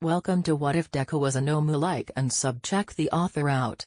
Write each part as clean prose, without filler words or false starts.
Welcome to What If Deku Was a Nomu. Like and sub. Check the author out.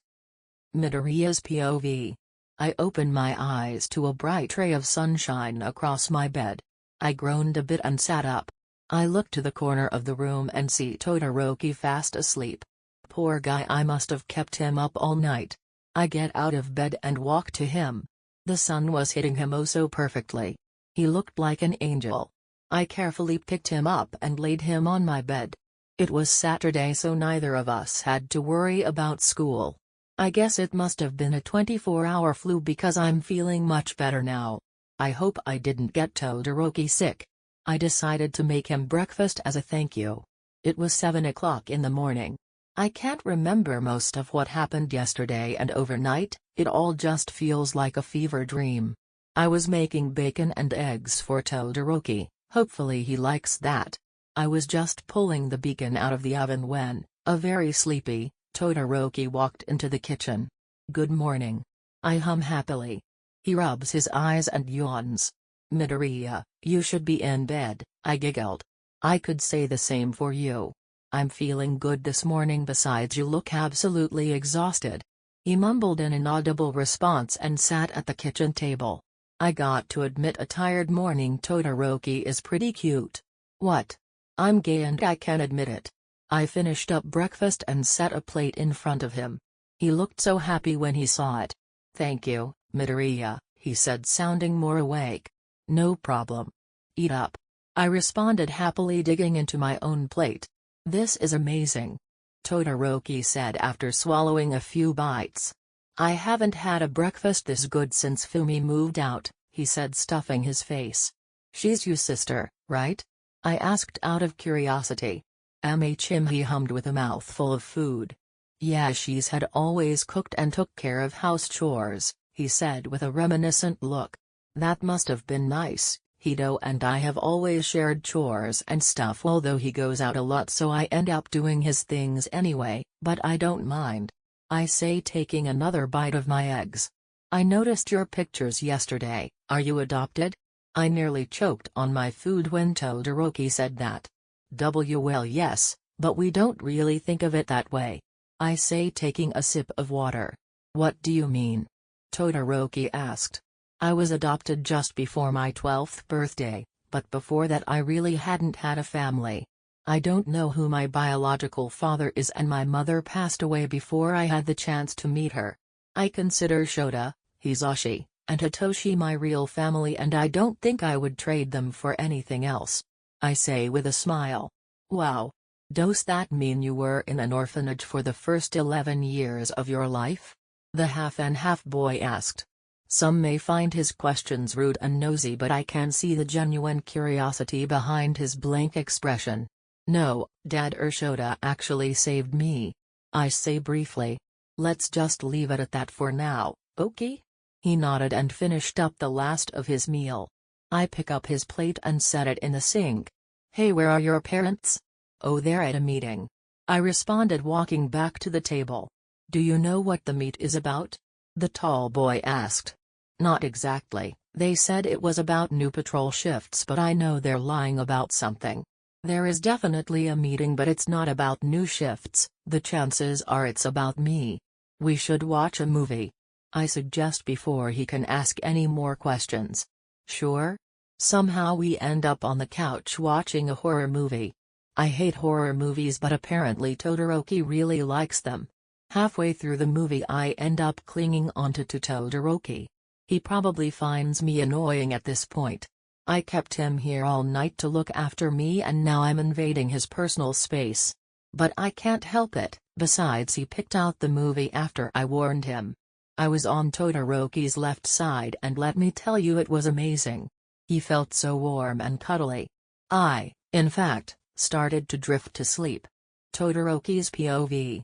Midoriya's POV. I opened my eyes to a bright ray of sunshine across my bed. I groaned a bit and sat up. I looked to the corner of the room and see Todoroki fast asleep. Poor guy, I must have kept him up all night. I get out of bed and walk to him. The sun was hitting him oh so perfectly. He looked like an angel. I carefully picked him up and laid him on my bed. It was Saturday, so neither of us had to worry about school. I guess it must have been a 24-hour flu because I'm feeling much better now. I hope I didn't get Todoroki sick. I decided to make him breakfast as a thank you. It was 7 o'clock in the morning. I can't remember most of what happened yesterday and overnight, it all just feels like a fever dream. I was making bacon and eggs for Todoroki, hopefully he likes that. I was just pulling the bacon out of the oven when, a very sleepy, Todoroki walked into the kitchen. Good morning. I hum happily. He rubs his eyes and yawns. Midoriya, you should be in bed, I giggled. I could say the same for you. I'm feeling good this morning, besides you look absolutely exhausted. He mumbled an inaudible response and sat at the kitchen table. I got to admit a tired morning Todoroki is pretty cute. What? I'm gay and I can admit it. I finished up breakfast and set a plate in front of him. He looked so happy when he saw it. Thank you, Midoriya, he said, sounding more awake. No problem. Eat up. I responded happily, digging into my own plate. This is amazing, Todoroki said after swallowing a few bites. I haven't had a breakfast this good since Fumi moved out, he said, stuffing his face. She's your sister, right? I asked out of curiosity. He hummed with a mouthful of food. Yeah, she's had always cooked and took care of house chores, he said with a reminiscent look. That must have been nice. Hito and I have always shared chores and stuff, although he goes out a lot so I end up doing his things anyway, but I don't mind. I say, taking another bite of my eggs. I noticed your pictures yesterday. Are you adopted? I nearly choked on my food when Todoroki said that. Well, yes, but we don't really think of it that way. I say, taking a sip of water. What do you mean? Todoroki asked. I was adopted just before my 12th birthday, but before that I really hadn't had a family. I don't know who my biological father is, and my mother passed away before I had the chance to meet her. I consider Shota, Hisashi, and Hitoshi my real family, and I don't think I would trade them for anything else. I say with a smile. Wow. Does that mean you were in an orphanage for the first 11 years of your life? The half-and-half boy asked. Some may find his questions rude and nosy, but I can see the genuine curiosity behind his blank expression. No, Dad or Shota actually saved me. I say briefly. Let's just leave it at that for now, okay? He nodded and finished up the last of his meal. I pick up his plate and set it in the sink. Hey, where are your parents? Oh, they're at a meeting. I responded, walking back to the table. Do you know what the meet is about? The tall boy asked. Not exactly, they said it was about new patrol shifts, but I know they're lying about something. There is definitely a meeting, but it's not about new shifts, the chances are it's about me. We should watch a movie. I suggest before he can ask any more questions. Sure? Somehow we end up on the couch watching a horror movie. I hate horror movies, but apparently Todoroki really likes them. Halfway through the movie I end up clinging onto Todoroki. He probably finds me annoying at this point. I kept him here all night to look after me, and now I'm invading his personal space. But I can't help it, besides he picked out the movie after I warned him. I was on Todoroki's left side, and let me tell you, it was amazing. He felt so warm and cuddly. I, in fact, started to drift to sleep. Todoroki's POV.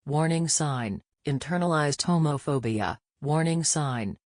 Warning sign, internalized homophobia, warning sign.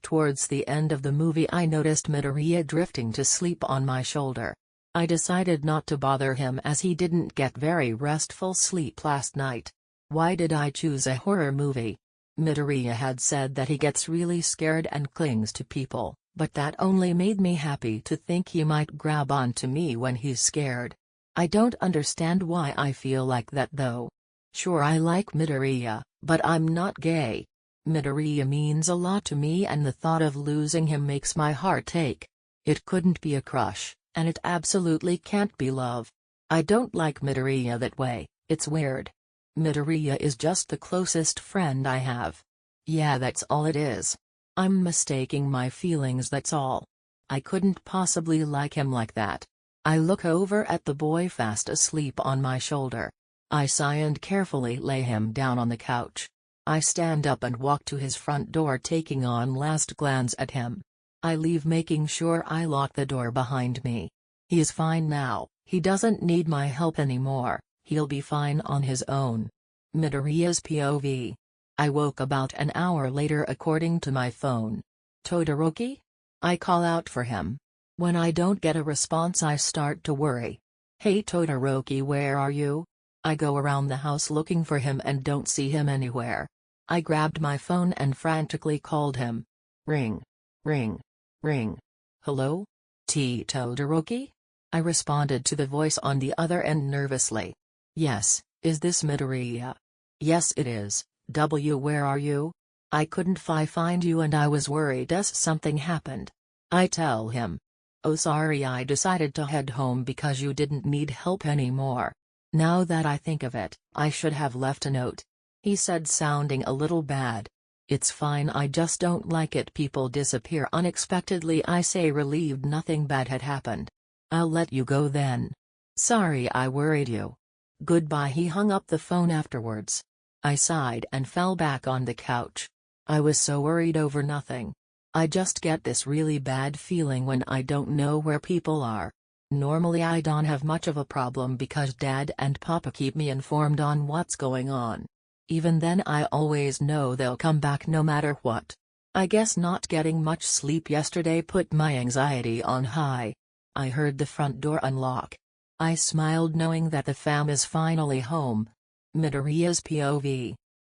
Towards the end of the movie I noticed Midoriya drifting to sleep on my shoulder. I decided not to bother him as he didn't get very restful sleep last night. Why did I choose a horror movie? Midoriya had said that he gets really scared and clings to people, but that only made me happy to think he might grab onto me when he's scared. I don't understand why I feel like that though. Sure, I like Midoriya, but I'm not gay. Midoriya means a lot to me and the thought of losing him makes my heart ache. It couldn't be a crush, and it absolutely can't be love. I don't like Midoriya that way, it's weird. Midoriya is just the closest friend I have. Yeah, that's all it is. I'm mistaking my feelings, that's all. I couldn't possibly like him like that. I look over at the boy fast asleep on my shoulder. I sigh and carefully lay him down on the couch. I stand up and walk to his front door, taking one last glance at him. I leave, making sure I lock the door behind me. He is fine now, he doesn't need my help anymore, he'll be fine on his own. Midoriya's POV. I woke about an hour later according to my phone. Todoroki? I call out for him. When I don't get a response I start to worry. Hey Todoroki, where are you? I go around the house looking for him and don't see him anywhere. I grabbed my phone and frantically called him. Ring. Ring. Ring. Hello? Todoroki? I responded to the voice on the other end nervously. Yes, is this Midoriya? Yes it is. Where are you? I couldn't find you and I was worried as something happened. I tell him. Oh sorry, I decided to head home because you didn't need help anymore. Now that I think of it, I should have left a note. He said, sounding a little bad. It's fine, I just don't like it people disappear unexpectedly. I say, relieved nothing bad had happened. I'll let you go then. Sorry I worried you. Goodbye. He hung up the phone afterwards. I sighed and fell back on the couch. I was so worried over nothing. I just get this really bad feeling when I don't know where people are. Normally I don't have much of a problem because Dad and Papa keep me informed on what's going on. Even then I always know they'll come back no matter what. I guess not getting much sleep yesterday put my anxiety on high. I heard the front door unlock. I smiled knowing that the fam is finally home. Midoriya's POV.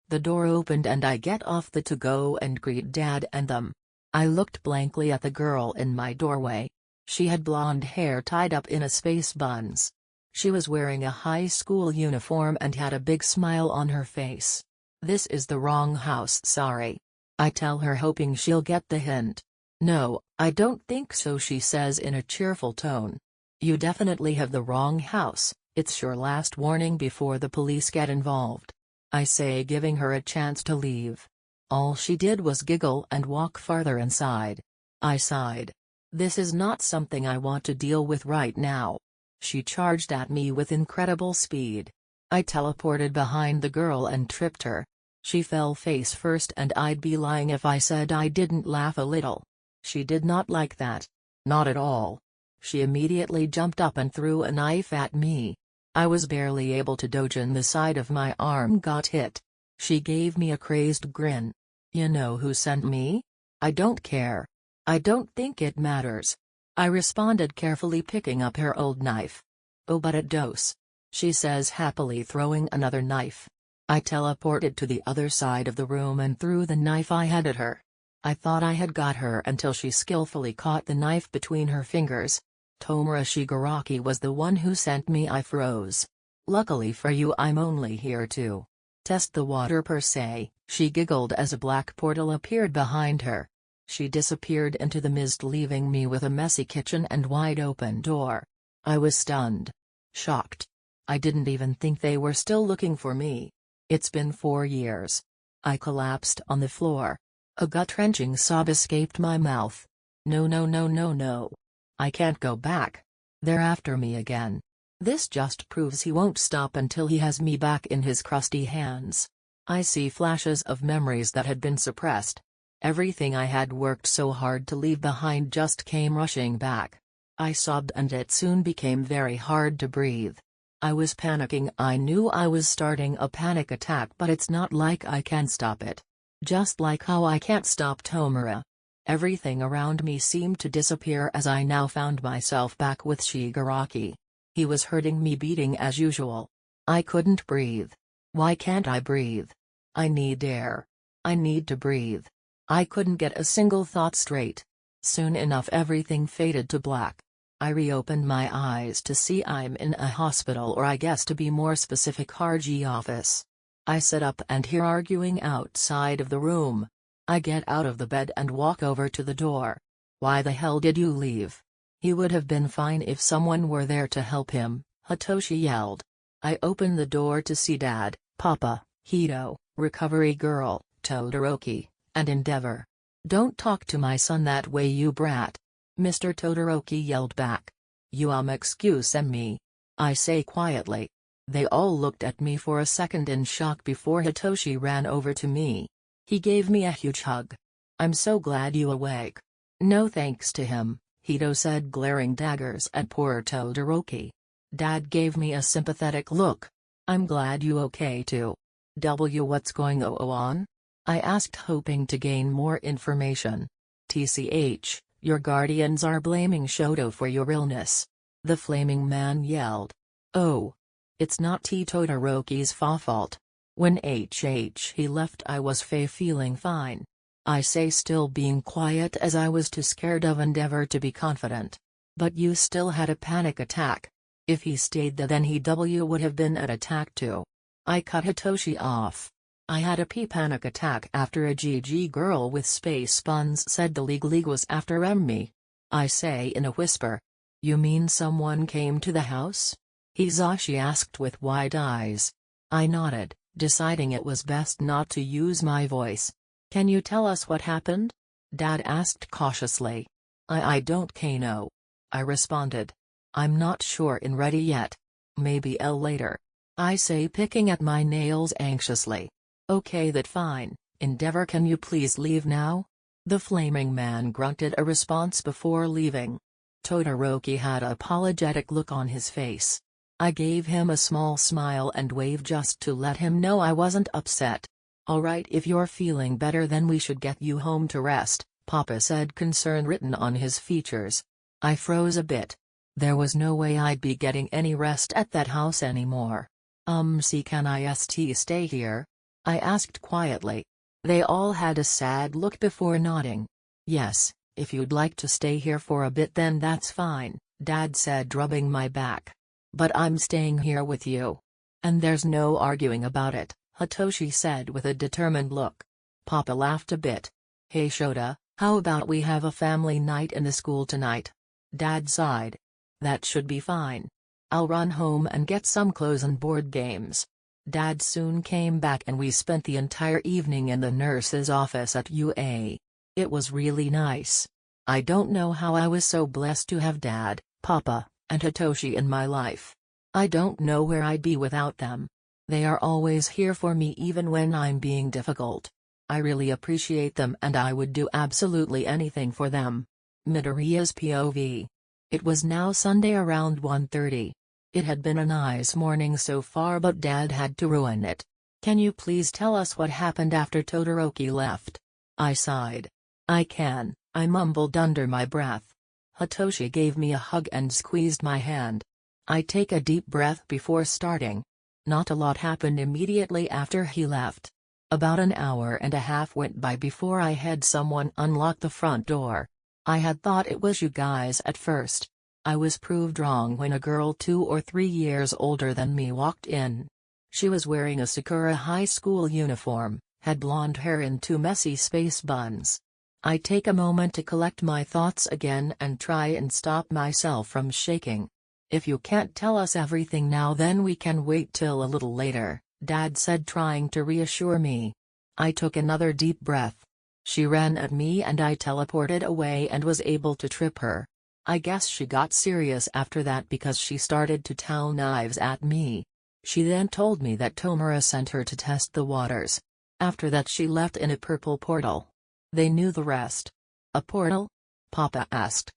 The door opened and I get off the to-go and greet Dad and them. I looked blankly at the girl in my doorway. She had blonde hair tied up in a space buns. She was wearing a high school uniform and had a big smile on her face. This is the wrong house, sorry. I tell her, hoping she'll get the hint. No, I don't think so, she says in a cheerful tone. You definitely have the wrong house, it's your last warning before the police get involved. I say, giving her a chance to leave. All she did was giggle and walk farther inside. I sighed. This is not something I want to deal with right now. She charged at me with incredible speed. I teleported behind the girl and tripped her. She fell face first and I'd be lying if I said I didn't laugh a little. She did not like that. Not at all. She immediately jumped up and threw a knife at me. I was barely able to dodge and the side of my arm got hit. She gave me a crazed grin. You know who sent me? I don't care. I don't think it matters. I responded, carefully picking up her old knife. Oh, but it does. She says, happily throwing another knife. I teleported to the other side of the room and threw the knife I had at her. I thought I had got her until she skillfully caught the knife between her fingers. Tomura Shigaraki was the one who sent me. I froze. Luckily for you, I'm only here to test the water per se, she giggled as a black portal appeared behind her. She disappeared into the mist, leaving me with a messy kitchen and wide open door. I was stunned. Shocked. I didn't even think they were still looking for me. It's been 4 years. I collapsed on the floor. A gut-wrenching sob escaped my mouth. No, no, no, no, no. I can't go back. They're after me again. This just proves he won't stop until he has me back in his crusty hands. I see flashes of memories that had been suppressed. Everything I had worked so hard to leave behind just came rushing back. I sobbed and it soon became very hard to breathe. I was panicking. I knew I was starting a panic attack, but it's not like I can stop it. Just like how I can't stop Tomura. Everything around me seemed to disappear as I now found myself back with Shigaraki. He was hurting me, beating as usual. I couldn't breathe. Why can't I breathe? I need air. I need to breathe. I couldn't get a single thought straight. Soon enough everything faded to black. I reopened my eyes to see I'm in a hospital, or I guess to be more specific, RG office. I sit up and hear arguing outside of the room. I get out of the bed and walk over to the door. "Why the hell did you leave?" "He would have been fine if someone were there to help him," Hitoshi yelled. I opened the door to see Dad, Papa, Hito, Recovery Girl, Todoroki, and Endeavor. "Don't talk to my son that way, you brat," Mr. Todoroki yelled back. "You excuse me," I say quietly. They all looked at me for a second in shock before Hitoshi ran over to me. He gave me a huge hug. "I'm so glad you awake." "No thanks to him," Hito said, glaring daggers at poor Todoroki. Dad gave me a sympathetic look. "I'm glad you okay too." What's going on?" I asked, hoping to gain more information. "TCH, your guardians are blaming Shoto for your illness," the flaming man yelled. "Oh. It's not Todoroki's fault. When he left I was feeling fine," I say, still being quiet as I was too scared of Endeavor to be confident. "But you still had a panic attack. If he stayed then he would have been at attack too." I cut Hitoshi off. "I had a panic attack after a GG girl with space buns said the league was after me," I say in a whisper. "You mean someone came to the house?" Hisashi asked with wide eyes. I nodded, deciding it was best not to use my voice. "Can you tell us what happened?" Dad asked cautiously. I don't know," I responded. "I'm not sure and ready yet. Maybe later," I say, picking at my nails anxiously. "Okay, that fine. Endeavor, can you please leave now?" The flaming man grunted a response before leaving. Todoroki had an apologetic look on his face. I gave him a small smile and waved just to let him know I wasn't upset. "Alright, if you're feeling better then we should get you home to rest," Papa said, concern written on his features. I froze a bit. There was no way I'd be getting any rest at that house anymore. Can I stay here?" I asked quietly. They all had a sad look before nodding. "Yes, if you'd like to stay here for a bit then that's fine," Dad said, rubbing my back. "But I'm staying here with you. And there's no arguing about it," Hitoshi said with a determined look. Papa laughed a bit. "Hey Shota, how about we have a family night in the school tonight?" Dad sighed. "That should be fine. I'll run home and get some clothes and board games." Dad soon came back and we spent the entire evening in the nurse's office at UA. It was really nice. I don't know how I was so blessed to have Dad, Papa, and Hitoshi in my life. I don't know where I'd be without them. They are always here for me even when I'm being difficult. I really appreciate them and I would do absolutely anything for them. Midoriya's POV. It was now Sunday around 1:30. It had been a nice morning so far but Dad had to ruin it. "Can you please tell us what happened after Todoroki left?" I sighed. "I can," I mumbled under my breath. Hitoshi gave me a hug and squeezed my hand. I take a deep breath before starting. Not a lot happened immediately after he left. About an hour and a half went by before I had someone unlock the front door. I had thought it was you guys at first. I was proved wrong when a girl 2 or 3 years older than me walked in. She was wearing a Sakura High School uniform, had blonde hair in 2 messy space buns. I take a moment to collect my thoughts again and try and stop myself from shaking. "If you can't tell us everything now then we can wait till a little later," Dad said, trying to reassure me. I took another deep breath. She ran at me and I teleported away and was able to trip her. I guess she got serious after that because she started to throw knives at me. She then told me that Tomura sent her to test the waters. After that she left in a purple portal. They knew the rest. "A portal?" Papa asked.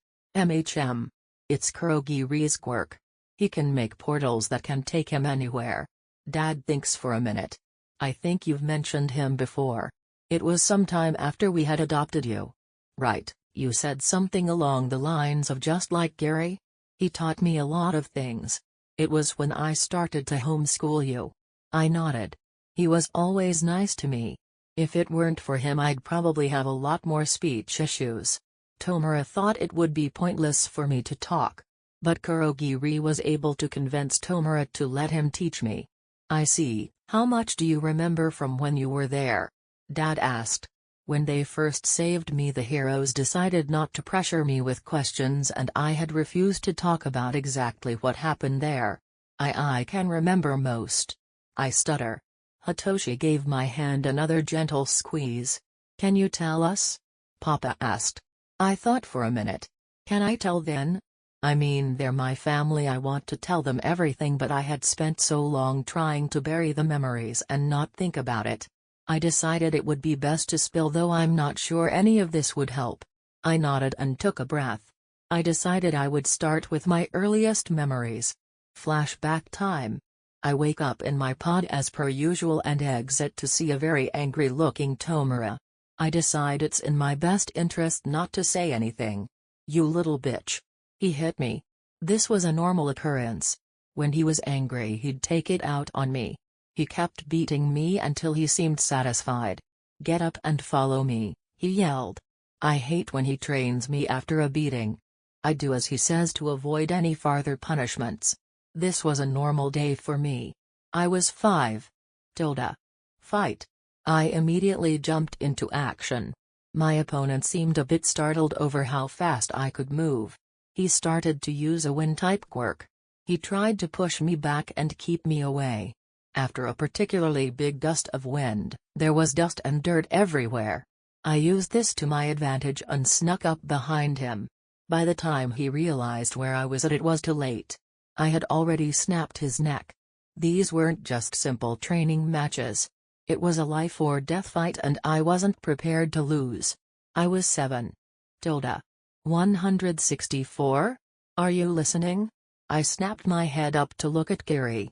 It's Kurogiri's quirk. He can make portals that can take him anywhere." Dad thinks for a minute. "I think you've mentioned him before. It was some time after we had adopted you." "Right, you said something along the lines of just like Gary. He taught me a lot of things. It was when I started to homeschool you." I nodded. "He was always nice to me. If it weren't for him I'd probably have a lot more speech issues. Tomura thought it would be pointless for me to talk. But Kurogiri was able to convince Tomura to let him teach me. I see. How much do you remember from when you were there? Dad asked. When they first saved me, the heroes decided not to pressure me with questions, and I had refused to talk about exactly what happened there. I can remember most. I stutter. Hitoshi gave my hand another gentle squeeze. Can you tell us? Papa asked. I thought for a minute. Can I tell then? I mean, they're my family. I want to tell them everything, but I had spent so long trying to bury the memories and not think about it. I decided it would be best to spill, though I'm not sure any of this would help. I nodded and took a breath. I decided I would start with my earliest memories. Flashback time. I wake up in my pod as per usual and exit to see a very angry-looking Tomura. I decide it's in my best interest not to say anything. You little bitch. He hit me. This was a normal occurrence. When he was angry, he'd take it out on me. He kept beating me until he seemed satisfied. Get up and follow me, he yelled. I hate when he trains me after a beating. I do as he says to avoid any farther punishments. This was a normal day for me. I was 5. Fight. I immediately jumped into action. My opponent seemed a bit startled over how fast I could move. He started to use a wind-type quirk. He tried to push me back and keep me away. After a particularly big gust of wind, there was dust and dirt everywhere. I used this to my advantage and snuck up behind him. By the time he realized where I was at, it was too late. I had already snapped his neck. These weren't just simple training matches. It was a life-or-death fight, and I wasn't prepared to lose. I was 7. 164? Are you listening? I snapped my head up to look at Gary.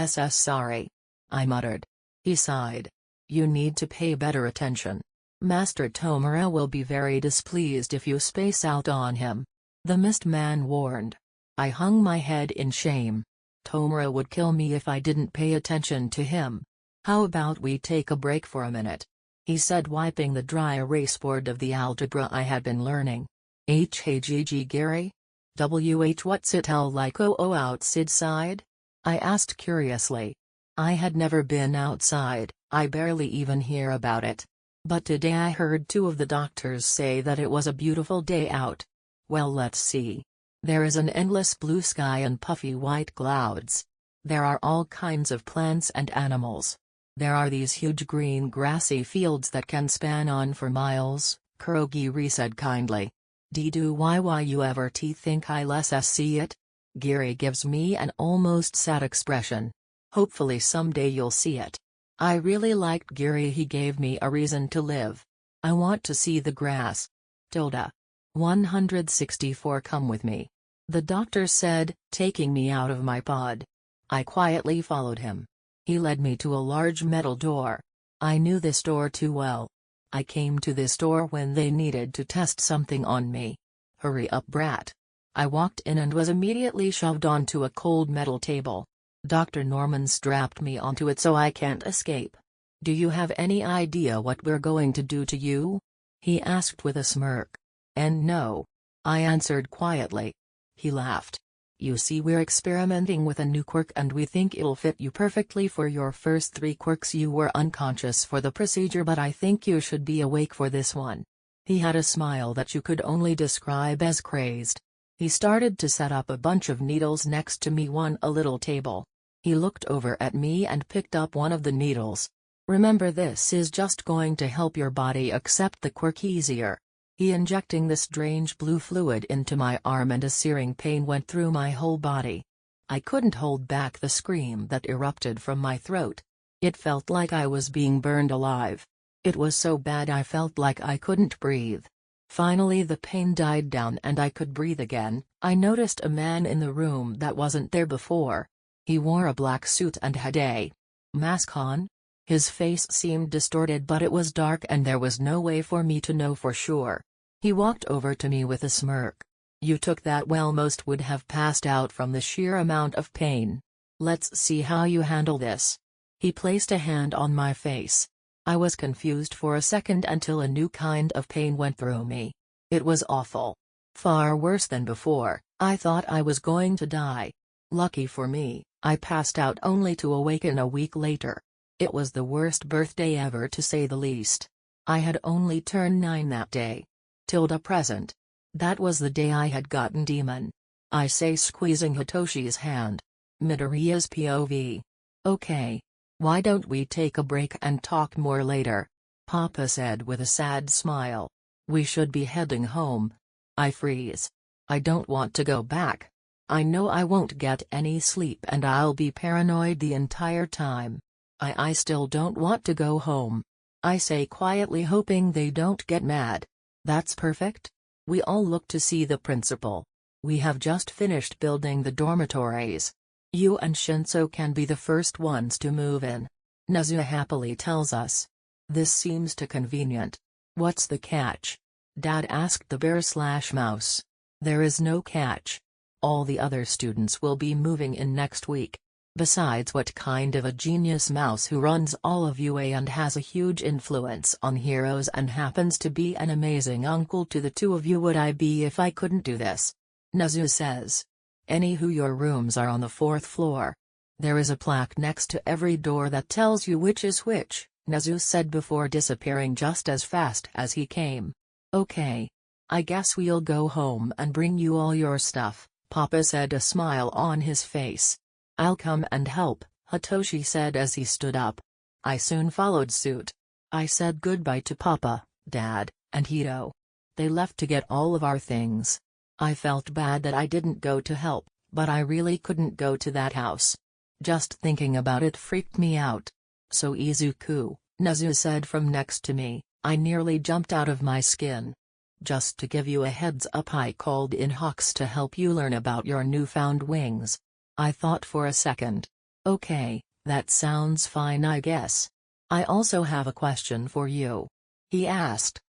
Sorry. I muttered. He sighed. You need to pay better attention. Master Tomura will be very displeased if you space out on him. The Mist Man warned. I hung my head in shame. Tomura would kill me if I didn't pay attention to him. How about we take a break for a minute? He said, wiping the dry erase board of the algebra I had been learning. HAGG Gary? What's it all like outside? I asked curiously. I had never been outside, I barely even hear about it. But today I heard 2 of the doctors say that it was a beautiful day out. Well, let's see. There is an endless blue sky and puffy white clouds. There are all kinds of plants and animals. There are these huge green grassy fields that can span on for miles, Kurogiri said kindly. Do you ever think I'll see it? Giri gives me an almost sad expression. Hopefully someday you'll see it. I really liked Giri. He gave me a reason to live. I want to see the grass. 164 Come with me. The doctor said, taking me out of my pod. I quietly followed him. He led me to a large metal door. I knew this door too well. I came to this door when they needed to test something on me. Hurry up, brat. I walked in and was immediately shoved onto a cold metal table. Dr. Norman strapped me onto it so I can't escape. Do you have any idea what we're going to do to you? He asked with a smirk. And no. I answered quietly. He laughed. You see, we're experimenting with a new quirk and we think it'll fit you perfectly. For your first 3 quirks you were unconscious for the procedure, but I think you should be awake for this one. He had a smile that you could only describe as crazed. He started to set up a bunch of needles next to me on a little table. He looked over at me and picked up one of the needles. Remember, this is just going to help your body accept the quirk easier. He injecting this strange blue fluid into my arm and a searing pain went through my whole body. I couldn't hold back the scream that erupted from my throat. It felt like I was being burned alive. It was so bad I felt like I couldn't breathe. Finally the pain died down and I could breathe again. I noticed a man in the room that wasn't there before. He wore a black suit and had a mask on. His face seemed distorted, but it was dark and there was no way for me to know for sure. He walked over to me with a smirk. You took that well. Most would have passed out from the sheer amount of pain. Let's see how you handle this. He placed a hand on my face. I was confused for a second until a new kind of pain went through me. It was awful. Far worse than before. I thought I was going to die. Lucky for me, I passed out only to awaken a week later. It was the worst birthday ever to say the least. I had only turned 9 that day. Tilda present. That was the day I had gotten demon. I say, squeezing Hitoshi's hand. Midoriya's POV. Okay. Why don't we take a break and talk more later? Papa said with a sad smile. We should be heading home. I freeze. I don't want to go back. I know I won't get any sleep and I'll be paranoid the entire time. I still don't want to go home. I say quietly, hoping they don't get mad. That's perfect. We all look to see the principal. We have just finished building the dormitories. You and Shinso can be the first ones to move in. Nezu happily tells us. This seems too convenient. What's the catch? Dad asked the bear/mouse. There is no catch. All the other students will be moving in next week. Besides, what kind of a genius mouse who runs all of UA and has a huge influence on heroes and happens to be an amazing uncle to the two of you would I be if I couldn't do this? Nezu says. Anywho, your rooms are on the 4th floor. There is a plaque next to every door that tells you which is which, Nezu said before disappearing just as fast as he came. Okay. I guess we'll go home and bring you all your stuff, Papa said, a smile on his face. I'll come and help, Hitoshi said as he stood up. I soon followed suit. I said goodbye to Papa, Dad, and Hito. They left to get all of our things. I felt bad that I didn't go to help, but I really couldn't go to that house. Just thinking about it freaked me out. So Izuku, Nezu said from next to me, I nearly jumped out of my skin. Just to give you a heads up, I called in Hawks to help you learn about your newfound wings. I thought for a second. Okay, that sounds fine, I guess. I also have a question for you. He asked.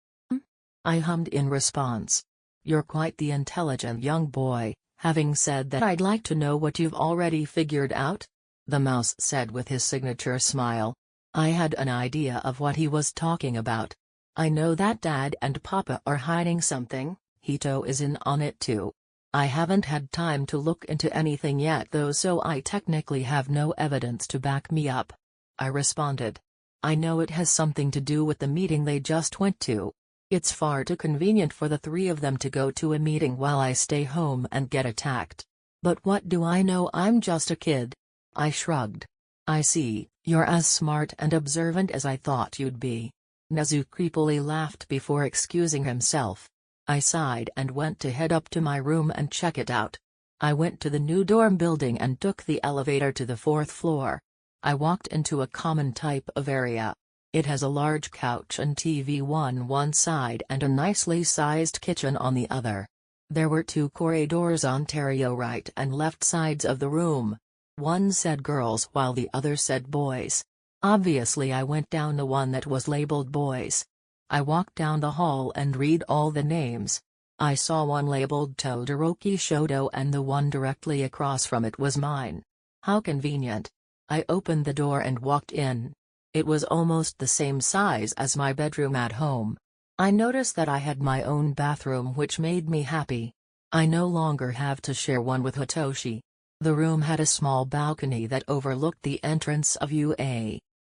I hummed in response. You're quite the intelligent young boy. Having said that, I'd like to know what you've already figured out? The mouse said with his signature smile. I had an idea of what he was talking about. I know that Dad and Papa are hiding something. Hito is in on it too. I haven't had time to look into anything yet though, so I technically have no evidence to back me up. I responded. I know it has something to do with the meeting they just went to. It's far too convenient for the three of them to go to a meeting while I stay home and get attacked. But what do I know? I'm just a kid. I shrugged. I see, you're as smart and observant as I thought you'd be. Nezu creepily laughed before excusing himself. I sighed and went to head up to my room and check it out. I went to the new dorm building and took the elevator to the 4th floor. I walked into a common type of area. It has a large couch and TV on one side and a nicely sized kitchen on the other. There were 2 corridors on right and left sides of the room. One said girls while the other said boys. Obviously I went down the one that was labeled boys. I walked down the hall and read all the names. I saw one labeled Todoroki Shoto and the one directly across from it was mine. How convenient. I opened the door and walked in. It was almost the same size as my bedroom at home. I noticed that I had my own bathroom, which made me happy. I no longer have to share one with Hitoshi. The room had a small balcony that overlooked the entrance of UA.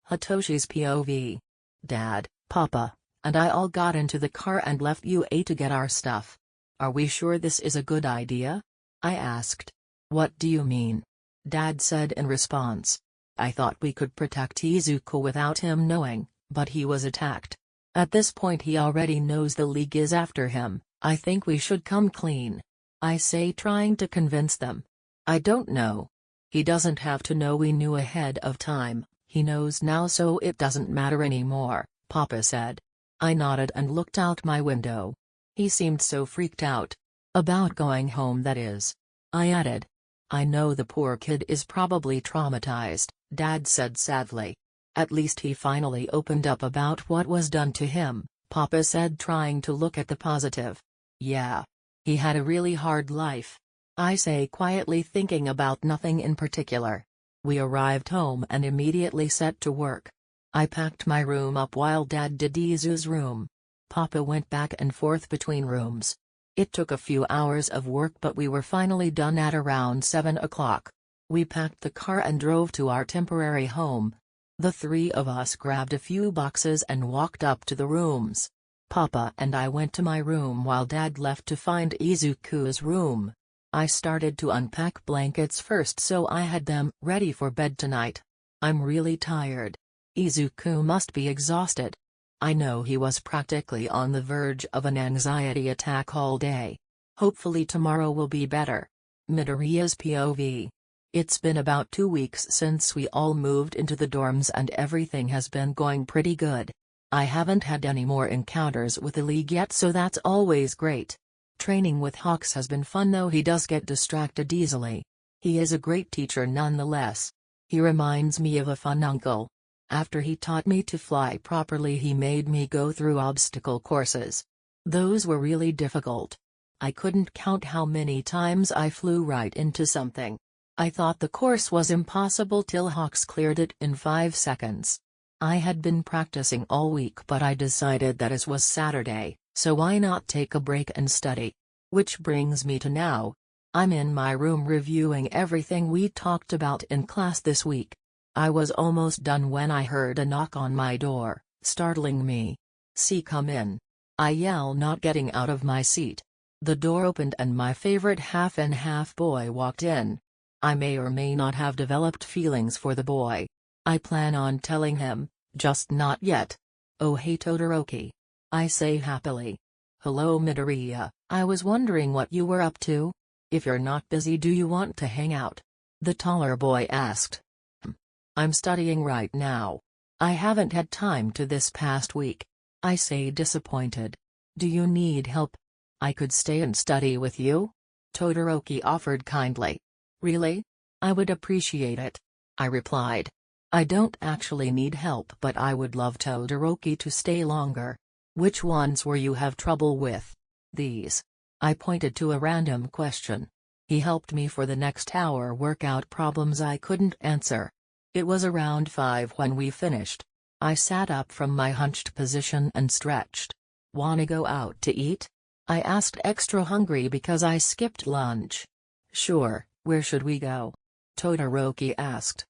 Hitoshi's POV. Dad, Papa, and I all got into the car and left UA to get our stuff. Are we sure this is a good idea? I asked. What do you mean? Dad said in response. I thought we could protect Izuku without him knowing, but he was attacked. At this point he already knows the league is after him. I think we should come clean. I say, trying to convince them. I don't know. He doesn't have to know. We knew ahead of time. He knows now, so it doesn't matter anymore, Papa said. I nodded and looked out my window. He seemed so freaked out. About going home, that is. I added. I know the poor kid is probably traumatized, Dad said sadly. At least he finally opened up about what was done to him, Papa said, trying to look at the positive. Yeah. He had a really hard life. I say quietly, thinking about nothing in particular. We arrived home and immediately set to work. I packed my room up while Dad did Izu's room. Papa went back and forth between rooms. It took a few hours of work, but we were finally done at around 7 o'clock. We packed the car and drove to our temporary home. The three of us grabbed a few boxes and walked up to the rooms. Papa and I went to my room while Dad left to find Izuku's room. I started to unpack blankets first so I had them ready for bed tonight. I'm really tired. Izuku must be exhausted. I know he was practically on the verge of an anxiety attack all day. Hopefully tomorrow will be better. Midoriya's POV. It's been about 2 weeks since we all moved into the dorms and everything has been going pretty good. I haven't had any more encounters with the League yet, so that's always great. Training with Hawks has been fun, though he does get distracted easily. He is a great teacher nonetheless. He reminds me of a fun uncle. After he taught me to fly properly, he made me go through obstacle courses. Those were really difficult. I couldn't count how many times I flew right into something. I thought the course was impossible till Hawks cleared it in 5 seconds. I had been practicing all week, but I decided that it was Saturday, so why not take a break and study? Which brings me to now. I'm in my room reviewing everything we talked about in class this week. I was almost done when I heard a knock on my door, startling me. "See, come in." I yell, not getting out of my seat. The door opened and my favorite half-and-half boy walked in. I may or may not have developed feelings for the boy. I plan on telling him, just not yet. "Oh hey Todoroki," I say happily. "Hello Midoriya, I was wondering what you were up to. If you're not busy, do you want to hang out?" the taller boy asked. "I'm studying right now. I haven't had time to this past week," I say, disappointed. "Do you need help? I could stay and study with you," Todoroki offered kindly. "Really? I would appreciate it," I replied. "I don't actually need help, but I would love Todoroki to stay longer." "Which ones were you have trouble with?" "These." I pointed to a random question. He helped me for the next hour work out problems I couldn't answer. It was around 5 when we finished. I sat up from my hunched position and stretched. "Wanna go out to eat?" I asked, extra hungry because I skipped lunch. "Sure, where should we go?" Todoroki asked.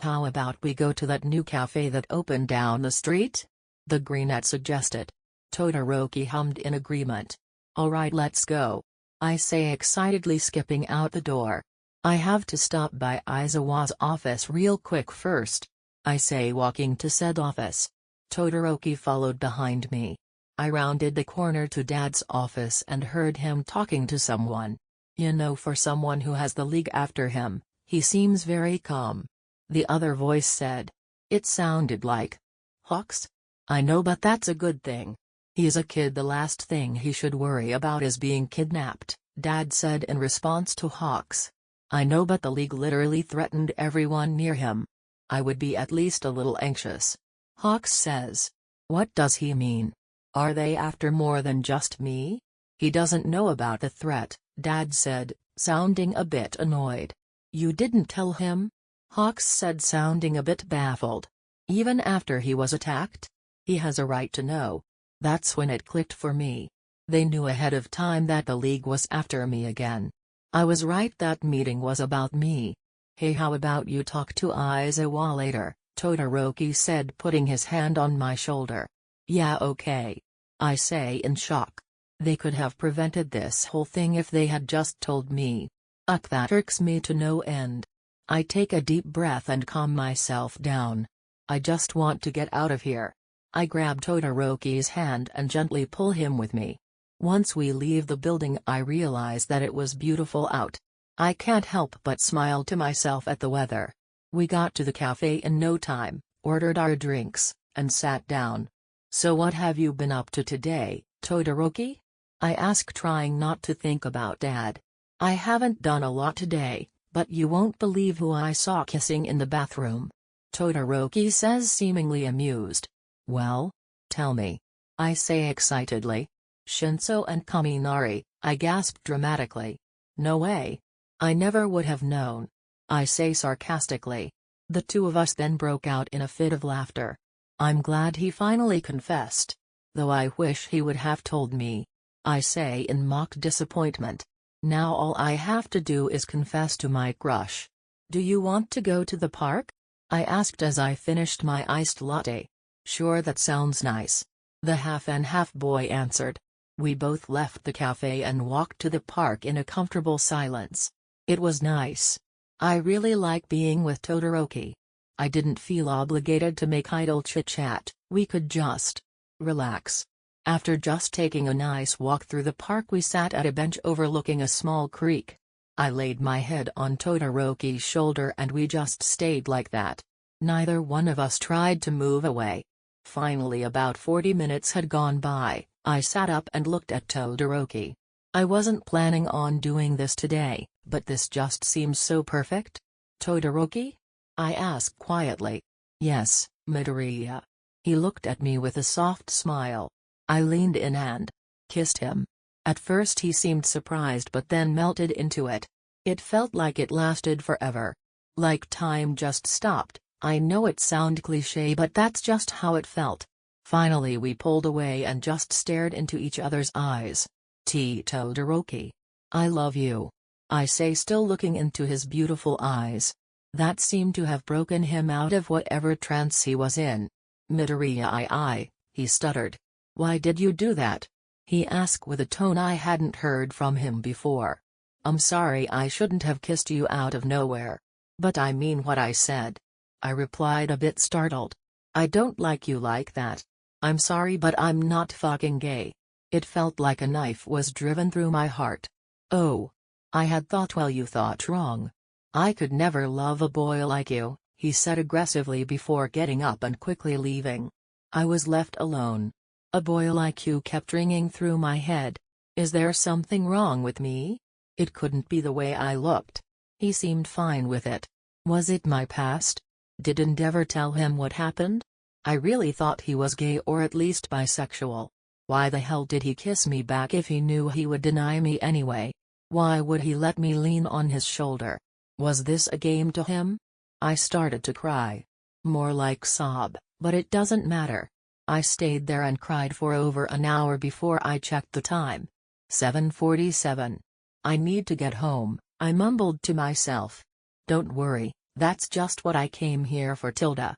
"How about we go to that new cafe that opened down the street?" the greenette suggested. Todoroki hummed in agreement. "Alright, let's go," I say, excitedly, skipping out the door. "I have to stop by Aizawa's office real quick first," I say, walking to said office. Todoroki followed behind me. I rounded the corner to Dad's office and heard him talking to someone. You know, for someone who has the League after him, he seems very calm. The other voice said. It sounded like Hawks? "I know, but that's a good thing. He's a kid. The last thing he should worry about is being kidnapped," Dad said in response to Hawks. "I know, but the League literally threatened everyone near him. I would be at least a little anxious." Hawks says. "What does he mean? Are they after more than just me?" "He doesn't know about the threat," Dad said, sounding a bit annoyed. "You didn't tell him?" Hawks said, sounding a bit baffled. "Even after he was attacked? He has a right to know." That's when it clicked for me. They knew ahead of time that the League was after me again. I was right, that meeting was about me. "Hey, how about you talk to Aizawa later?" Todoroki said, putting his hand on my shoulder. "Yeah, okay," I say in shock. They could have prevented this whole thing if they had just told me. That irks me to no end. I take a deep breath and calm myself down. I just want to get out of here. I grab Todoroki's hand and gently pull him with me. Once we leave the building, I realize that it was beautiful out. I can't help but smile to myself at the weather. We got to the cafe in no time, ordered our drinks, and sat down. "So what have you been up to today, Todoroki?" I ask, trying not to think about Dad. "I haven't done a lot today, but you won't believe who I saw kissing in the bathroom," Todoroki says, seemingly amused. "Well? Tell me," I say excitedly. "Shinso and Kaminari," I gasp dramatically. "No way. I never would have known," I say sarcastically. The two of us then broke out in a fit of laughter. I'm glad he finally confessed. Though I wish he would have told me. I say in mock disappointment. Now all I have to do is confess to my crush. Do you want to go to the park? I asked as I finished my iced latte. Sure, that sounds nice. The half-and-half boy answered. We both left the cafe and walked to the park in a comfortable silence. It was nice. I really like being with Todoroki. I didn't feel obligated to make idle chit-chat, we could just relax. After just taking a nice walk through the park, we sat at a bench overlooking a small creek. I laid my head on Todoroki's shoulder and we just stayed like that. Neither one of us tried to move away. Finally, about 40 minutes had gone by, I sat up and looked at Todoroki. I wasn't planning on doing this today, but this just seems so perfect. Todoroki? I asked quietly. Yes, Midoriya. He looked at me with a soft smile. I leaned in and kissed him. At first he seemed surprised but then melted into it. It felt like it lasted forever. Like time just stopped. I know it sounds cliché but that's just how it felt. Finally we pulled away and just stared into each other's eyes. Todoroki. I love you. I say, still looking into his beautiful eyes. That seemed to have broken him out of whatever trance he was in. Midoriya, he stuttered. Why did you do that? He asked with a tone I hadn't heard from him before. I'm sorry, I shouldn't have kissed you out of nowhere. But I mean what I said. I replied, a bit startled. I don't like you like that. I'm sorry but I'm not fucking gay. It felt like a knife was driven through my heart. Oh. I had thought, well, you thought wrong. I could never love a boy like you, he said aggressively before getting up and quickly leaving. I was left alone. A boy like you kept ringing through my head. Is there something wrong with me? It couldn't be the way I looked. He seemed fine with it. Was it my past? Didn't ever tell him what happened? I really thought he was gay or at least bisexual. Why the hell did he kiss me back if he knew he would deny me anyway? Why would he let me lean on his shoulder? Was this a game to him? I started to cry. More like sob, but it doesn't matter. I stayed there and cried for over an hour before I checked the time. 7:47. I need to get home, I mumbled to myself. Don't worry, that's just what I came here for. Todoroki's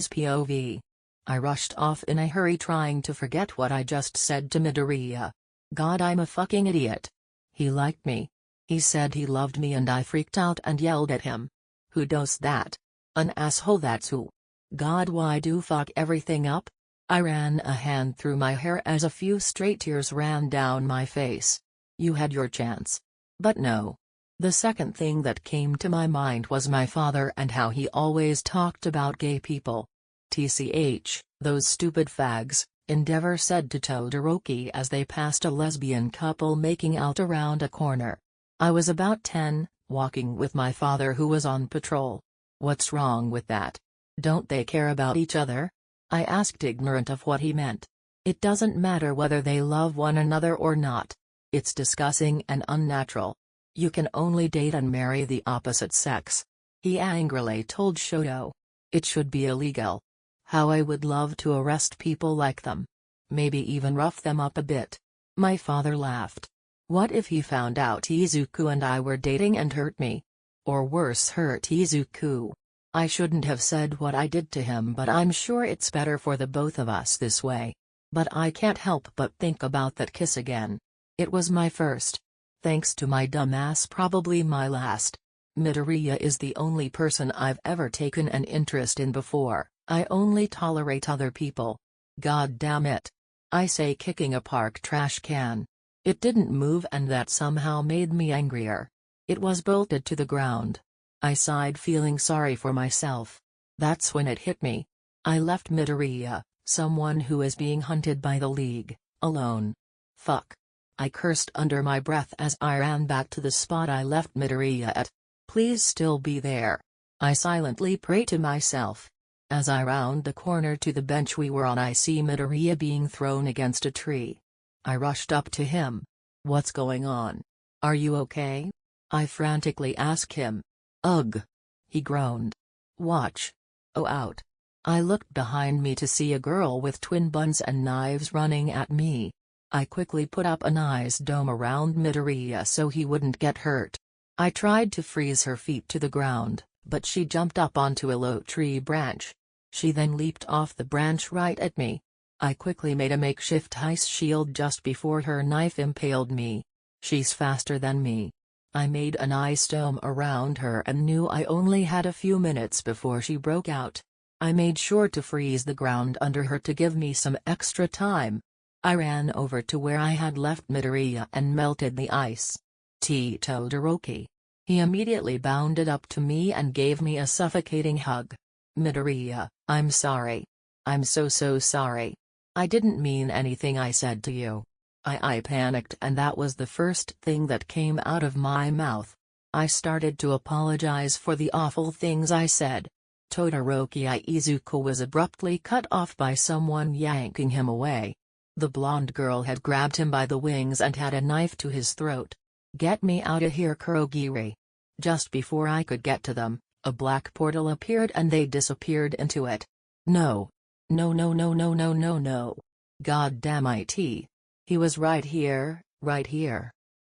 POV. I rushed off in a hurry trying to forget what I just said to Midoriya. God, I'm a fucking idiot. He liked me. He said he loved me and I freaked out and yelled at him. Who does that? An asshole, that's who. God, why do fuck everything up? I ran a hand through my hair as a few straight tears ran down my face. You had your chance. But no. The second thing that came to my mind was my father and how he always talked about gay people. TCH, those stupid fags, Endeavor said to Todoroki as they passed a lesbian couple making out around a corner. I was about 10, walking with my father who was on patrol. What's wrong with that? Don't they care about each other? I asked, ignorant of what he meant. It doesn't matter whether they love one another or not. It's disgusting and unnatural. You can only date and marry the opposite sex. He angrily told Shoto. It should be illegal. How I would love to arrest people like them. Maybe even rough them up a bit. My father laughed. What if he found out Izuku and I were dating and hurt me? Or worse, hurt Izuku? I shouldn't have said what I did to him, but I'm sure it's better for the both of us this way. But I can't help but think about that kiss again. It was my first. Thanks to my dumbass, probably my last. Midoriya is the only person I've ever taken an interest in before. I only tolerate other people. God damn it. I say, kicking a park trash can. It didn't move and that somehow made me angrier. It was bolted to the ground. I sighed, feeling sorry for myself. That's when it hit me. I left Midoriya, someone who is being hunted by the League, alone. Fuck. I cursed under my breath as I ran back to the spot I left Midoriya at. Please still be there. I silently pray to myself. As I round the corner to the bench we were on, I see Midoriya being thrown against a tree. I rushed up to him. What's going on? Are you okay? I frantically ask him. Ugh. He groaned. Watch. Oh, out. I looked behind me to see a girl with twin buns and knives running at me. I quickly put up an ice dome around Midoriya so he wouldn't get hurt. I tried to freeze her feet to the ground, but she jumped up onto a low tree branch. She then leaped off the branch right at me. I quickly made a makeshift ice shield just before her knife impaled me. She's faster than me. I made an ice dome around her and knew I only had a few minutes before she broke out. I made sure to freeze the ground under her to give me some extra time. I ran over to where I had left Midoriya and melted the ice. Todoroki. He immediately bounded up to me and gave me a suffocating hug. Midoriya, I'm sorry. I'm so sorry. I didn't mean anything I said to you. I panicked and that was the first thing that came out of my mouth. I started to apologize for the awful things I said. Todoroki Izuku was abruptly cut off by someone yanking him away. The blonde girl had grabbed him by the wings and had a knife to his throat. Get me out of here, Kurogiri. Just before I could get to them, a black portal appeared and they disappeared into it. No. No. God damn it. He was right here.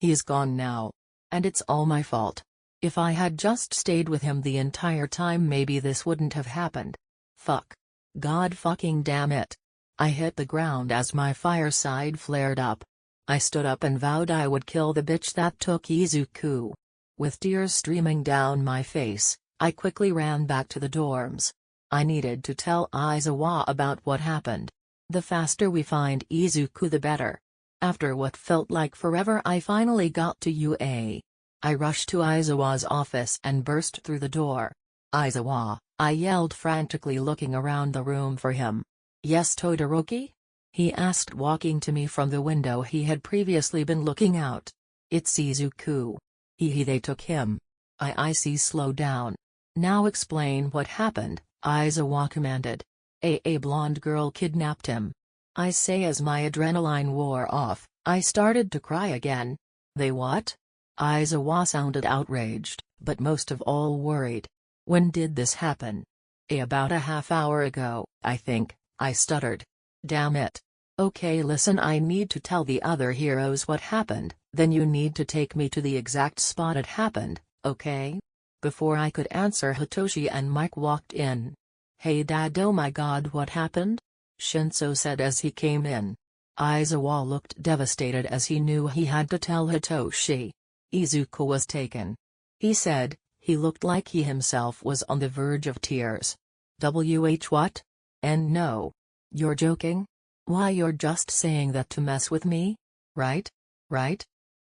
He's gone now. And it's all my fault. If I had just stayed with him the entire time, maybe this wouldn't have happened. Fuck. God fucking damn it. I hit the ground as my fireside flared up. I stood up and vowed I would kill the bitch that took Izuku. With tears streaming down my face, I quickly ran back to the dorms. I needed to tell Aizawa about what happened. The faster we find Izuku the better. After what felt like forever, I finally got to UA. I rushed to Aizawa's office and burst through the door. Aizawa, I yelled frantically, looking around the room for him. Yes, Todoroki? He asked, walking to me from the window he had previously been looking out. It's Izuku. They took him. I see. Slow down. Now explain what happened, Aizawa commanded. A blonde girl kidnapped him. I say as my adrenaline wore off, I started to cry again. They what? Aizawa sounded outraged, but most of all worried. When did this happen? About a half hour ago, I think, I stuttered. Damn it. Okay, listen, I need to tell the other heroes what happened, then you need to take me to the exact spot it happened, okay? Before I could answer, Hitoshi and Mike walked in. Hey Dad, oh my god, what happened? Shinso said as he came in. Aizawa looked devastated as he knew he had to tell Hitoshi. Izuku was taken. He said, he looked like he himself was on the verge of tears. What? And no. You're joking? Why, you're just saying that to mess with me? Right?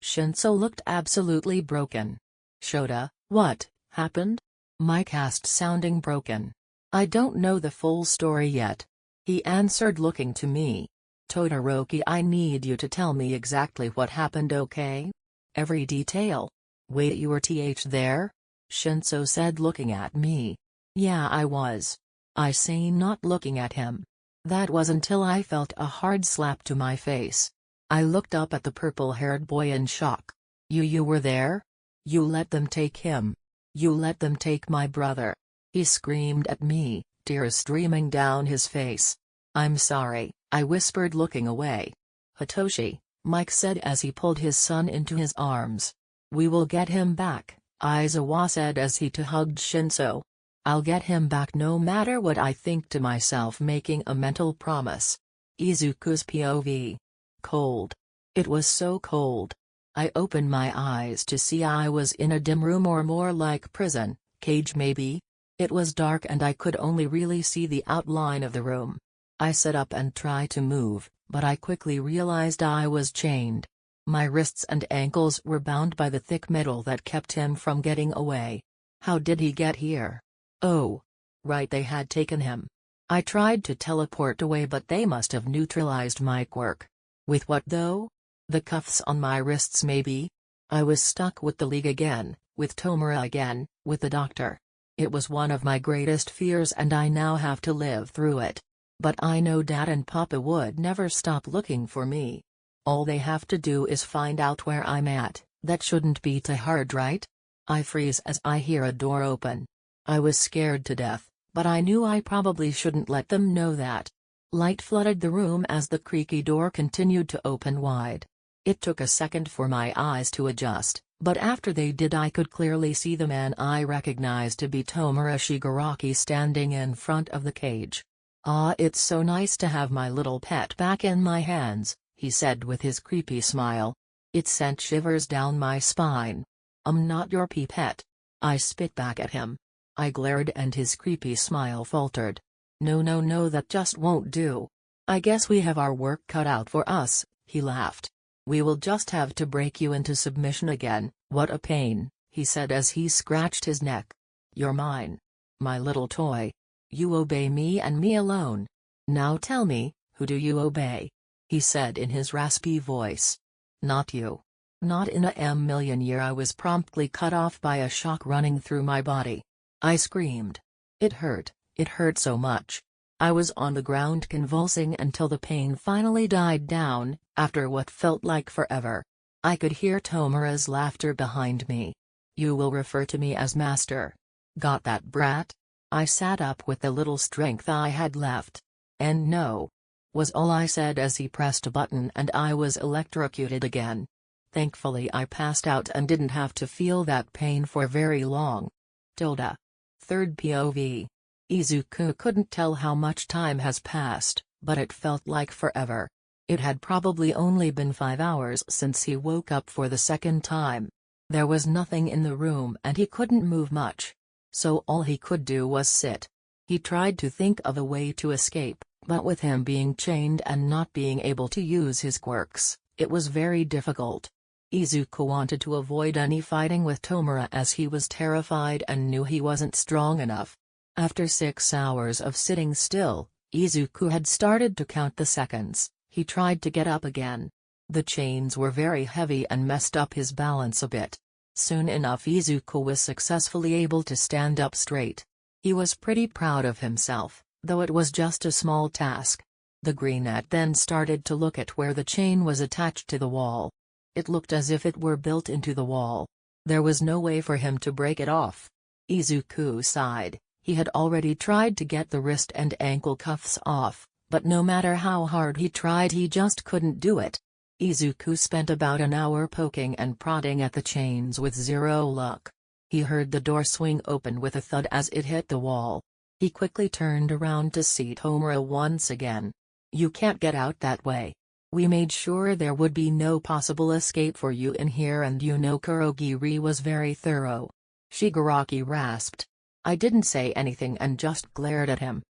Shinso looked absolutely broken. Shota, what happened? Mike asked, sounding broken. I don't know the full story yet. He answered, looking to me. Todoroki, I need you to tell me exactly what happened, okay? Every detail. Wait, you were there? Shinso said, looking at me. Yeah, I was. I say, not looking at him. That was until I felt a hard slap to my face. I looked up at the purple-haired boy in shock. You were there? You let them take him. You let them take my brother. He screamed at me, tears streaming down his face. I'm sorry, I whispered, looking away. Hitoshi, Mike said as he pulled his son into his arms. We will get him back, Aizawa said as he hugged Shinso. I'll get him back no matter what, I think to myself, making a mental promise. Izuku's POV. Cold. It was so cold. I opened my eyes to see I was in a dim room, or more like prison, cage maybe. It was dark and I could only really see the outline of the room. I sat up and tried to move, but I quickly realized I was chained. My wrists and ankles were bound by the thick metal that kept him from getting away. How did he get here? Oh. Right, they had taken him. I tried to teleport away, but they must have neutralized my quirk. With what though? The cuffs on my wrists maybe? I was stuck with the League again, with Tomura again, with the doctor. It was one of my greatest fears and I now have to live through it. But I know Dad and Papa would never stop looking for me. All they have to do is find out where I'm at. That shouldn't be too hard, right? I freeze as I hear a door open. I was scared to death, but I knew I probably shouldn't let them know that. Light flooded the room as the creaky door continued to open wide. It took a second for my eyes to adjust, but after they did I could clearly see the man I recognized to be Tomura Shigaraki standing in front of the cage. "Ah, it's so nice to have my little pet back in my hands," he said with his creepy smile. It sent shivers down my spine. "I'm not your pet." I spit back at him. I glared and his creepy smile faltered. "No, no, no, that just won't do. I guess we have our work cut out for us," he laughed. "We will just have to break you into submission again." "What a pain," he said as he scratched his neck. "You're mine. My little toy. You obey me and me alone. Now tell me, who do you obey?" he said in his raspy voice. "Not you. Not in a million year." I was promptly cut off by a shock running through my body. I screamed. It hurt so much. I was on the ground convulsing until the pain finally died down, after what felt like forever. I could hear Tomura's laughter behind me. "You will refer to me as master. Got that, brat?" I sat up with the little strength I had left. "And no," was all I said as he pressed a button and I was electrocuted again. Thankfully I passed out and didn't have to feel that pain for very long. Third POV. Izuku couldn't tell how much time has passed, but it felt like forever. It had probably only been 5 hours since he woke up for the second time. There was nothing in the room and he couldn't move much. So all he could do was sit. He tried to think of a way to escape, but with him being chained and not being able to use his quirks, it was very difficult. Izuku wanted to avoid any fighting with Tomura as he was terrified and knew he wasn't strong enough. After 6 hours of sitting still, Izuku had started to count the seconds. He tried to get up again. The chains were very heavy and messed up his balance a bit. Soon enough Izuku was successfully able to stand up straight. He was pretty proud of himself, though it was just a small task. The greenette then started to look at where the chain was attached to the wall. It looked as if it were built into the wall. There was no way for him to break it off. Izuku sighed. He had already tried to get the wrist and ankle cuffs off, but no matter how hard he tried he just couldn't do it. Izuku spent about an hour poking and prodding at the chains with zero luck. He heard the door swing open with a thud as it hit the wall. He quickly turned around to see Tomura once again. "You can't get out that way. We made sure there would be no possible escape for you in here and you know Kurogiri was very thorough." Shigaraki rasped. I didn't say anything and just glared at him.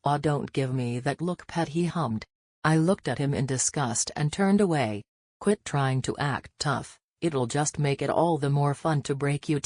"Aw, don't give me that look, pet," he hummed. I looked at him in disgust and turned away. "Quit trying to act tough, it'll just make it all the more fun to break you."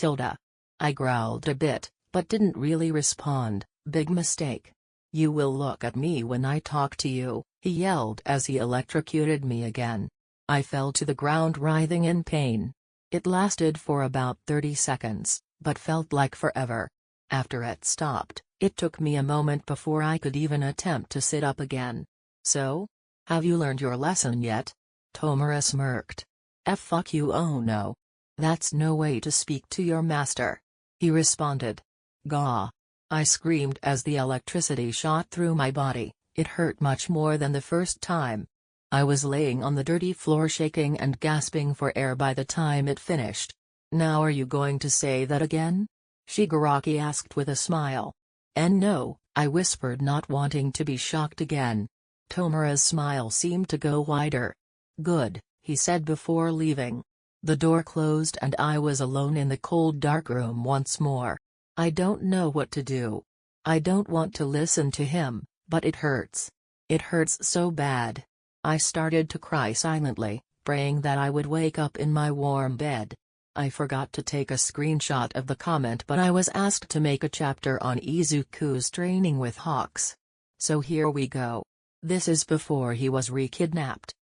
I growled a bit, but didn't really respond. "Big mistake. You will look at me when I talk to you," he yelled as he electrocuted me again. I fell to the ground writhing in pain. It lasted for about 30 seconds, but felt like forever. After it stopped, it took me a moment before I could even attempt to sit up again. "So? Have you learned your lesson yet?" Tomura smirked. Fuck you, oh no. That's no way to speak to your master," he responded. "Gah!" I screamed as the electricity shot through my body. It hurt much more than the first time. I was laying on the dirty floor shaking and gasping for air by the time it finished. "Now are you going to say that again?" Shigaraki asked with a smile. "And no," I whispered, not wanting to be shocked again. Tomura's smile seemed to go wider. "Good," he said before leaving. The door closed and I was alone in the cold dark room once more. I don't know what to do. I don't want to listen to him, but it hurts. It hurts so bad. I started to cry silently, praying that I would wake up in my warm bed. I forgot to take a screenshot of the comment, but I was asked to make a chapter on Izuku's training with hawks. So here we go. This is before he was re-kidnapped.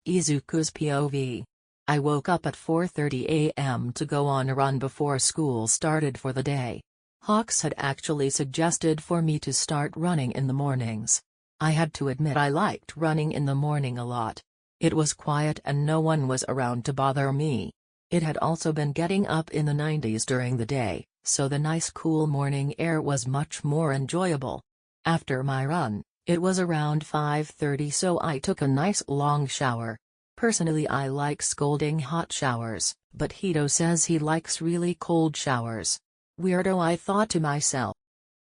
Izuku's POV. I woke up at 4:30 a.m. to go on a run before school started for the day. Hawks had actually suggested for me to start running in the mornings. I had to admit I liked running in the morning a lot. It was quiet and no one was around to bother me. It had also been getting up in the 90s during the day, so the nice cool morning air was much more enjoyable. After my run, it was around 5:30, so I took a nice long shower. Personally, I like scalding hot showers, but Hito says he likes really cold showers. Weirdo, I thought to myself.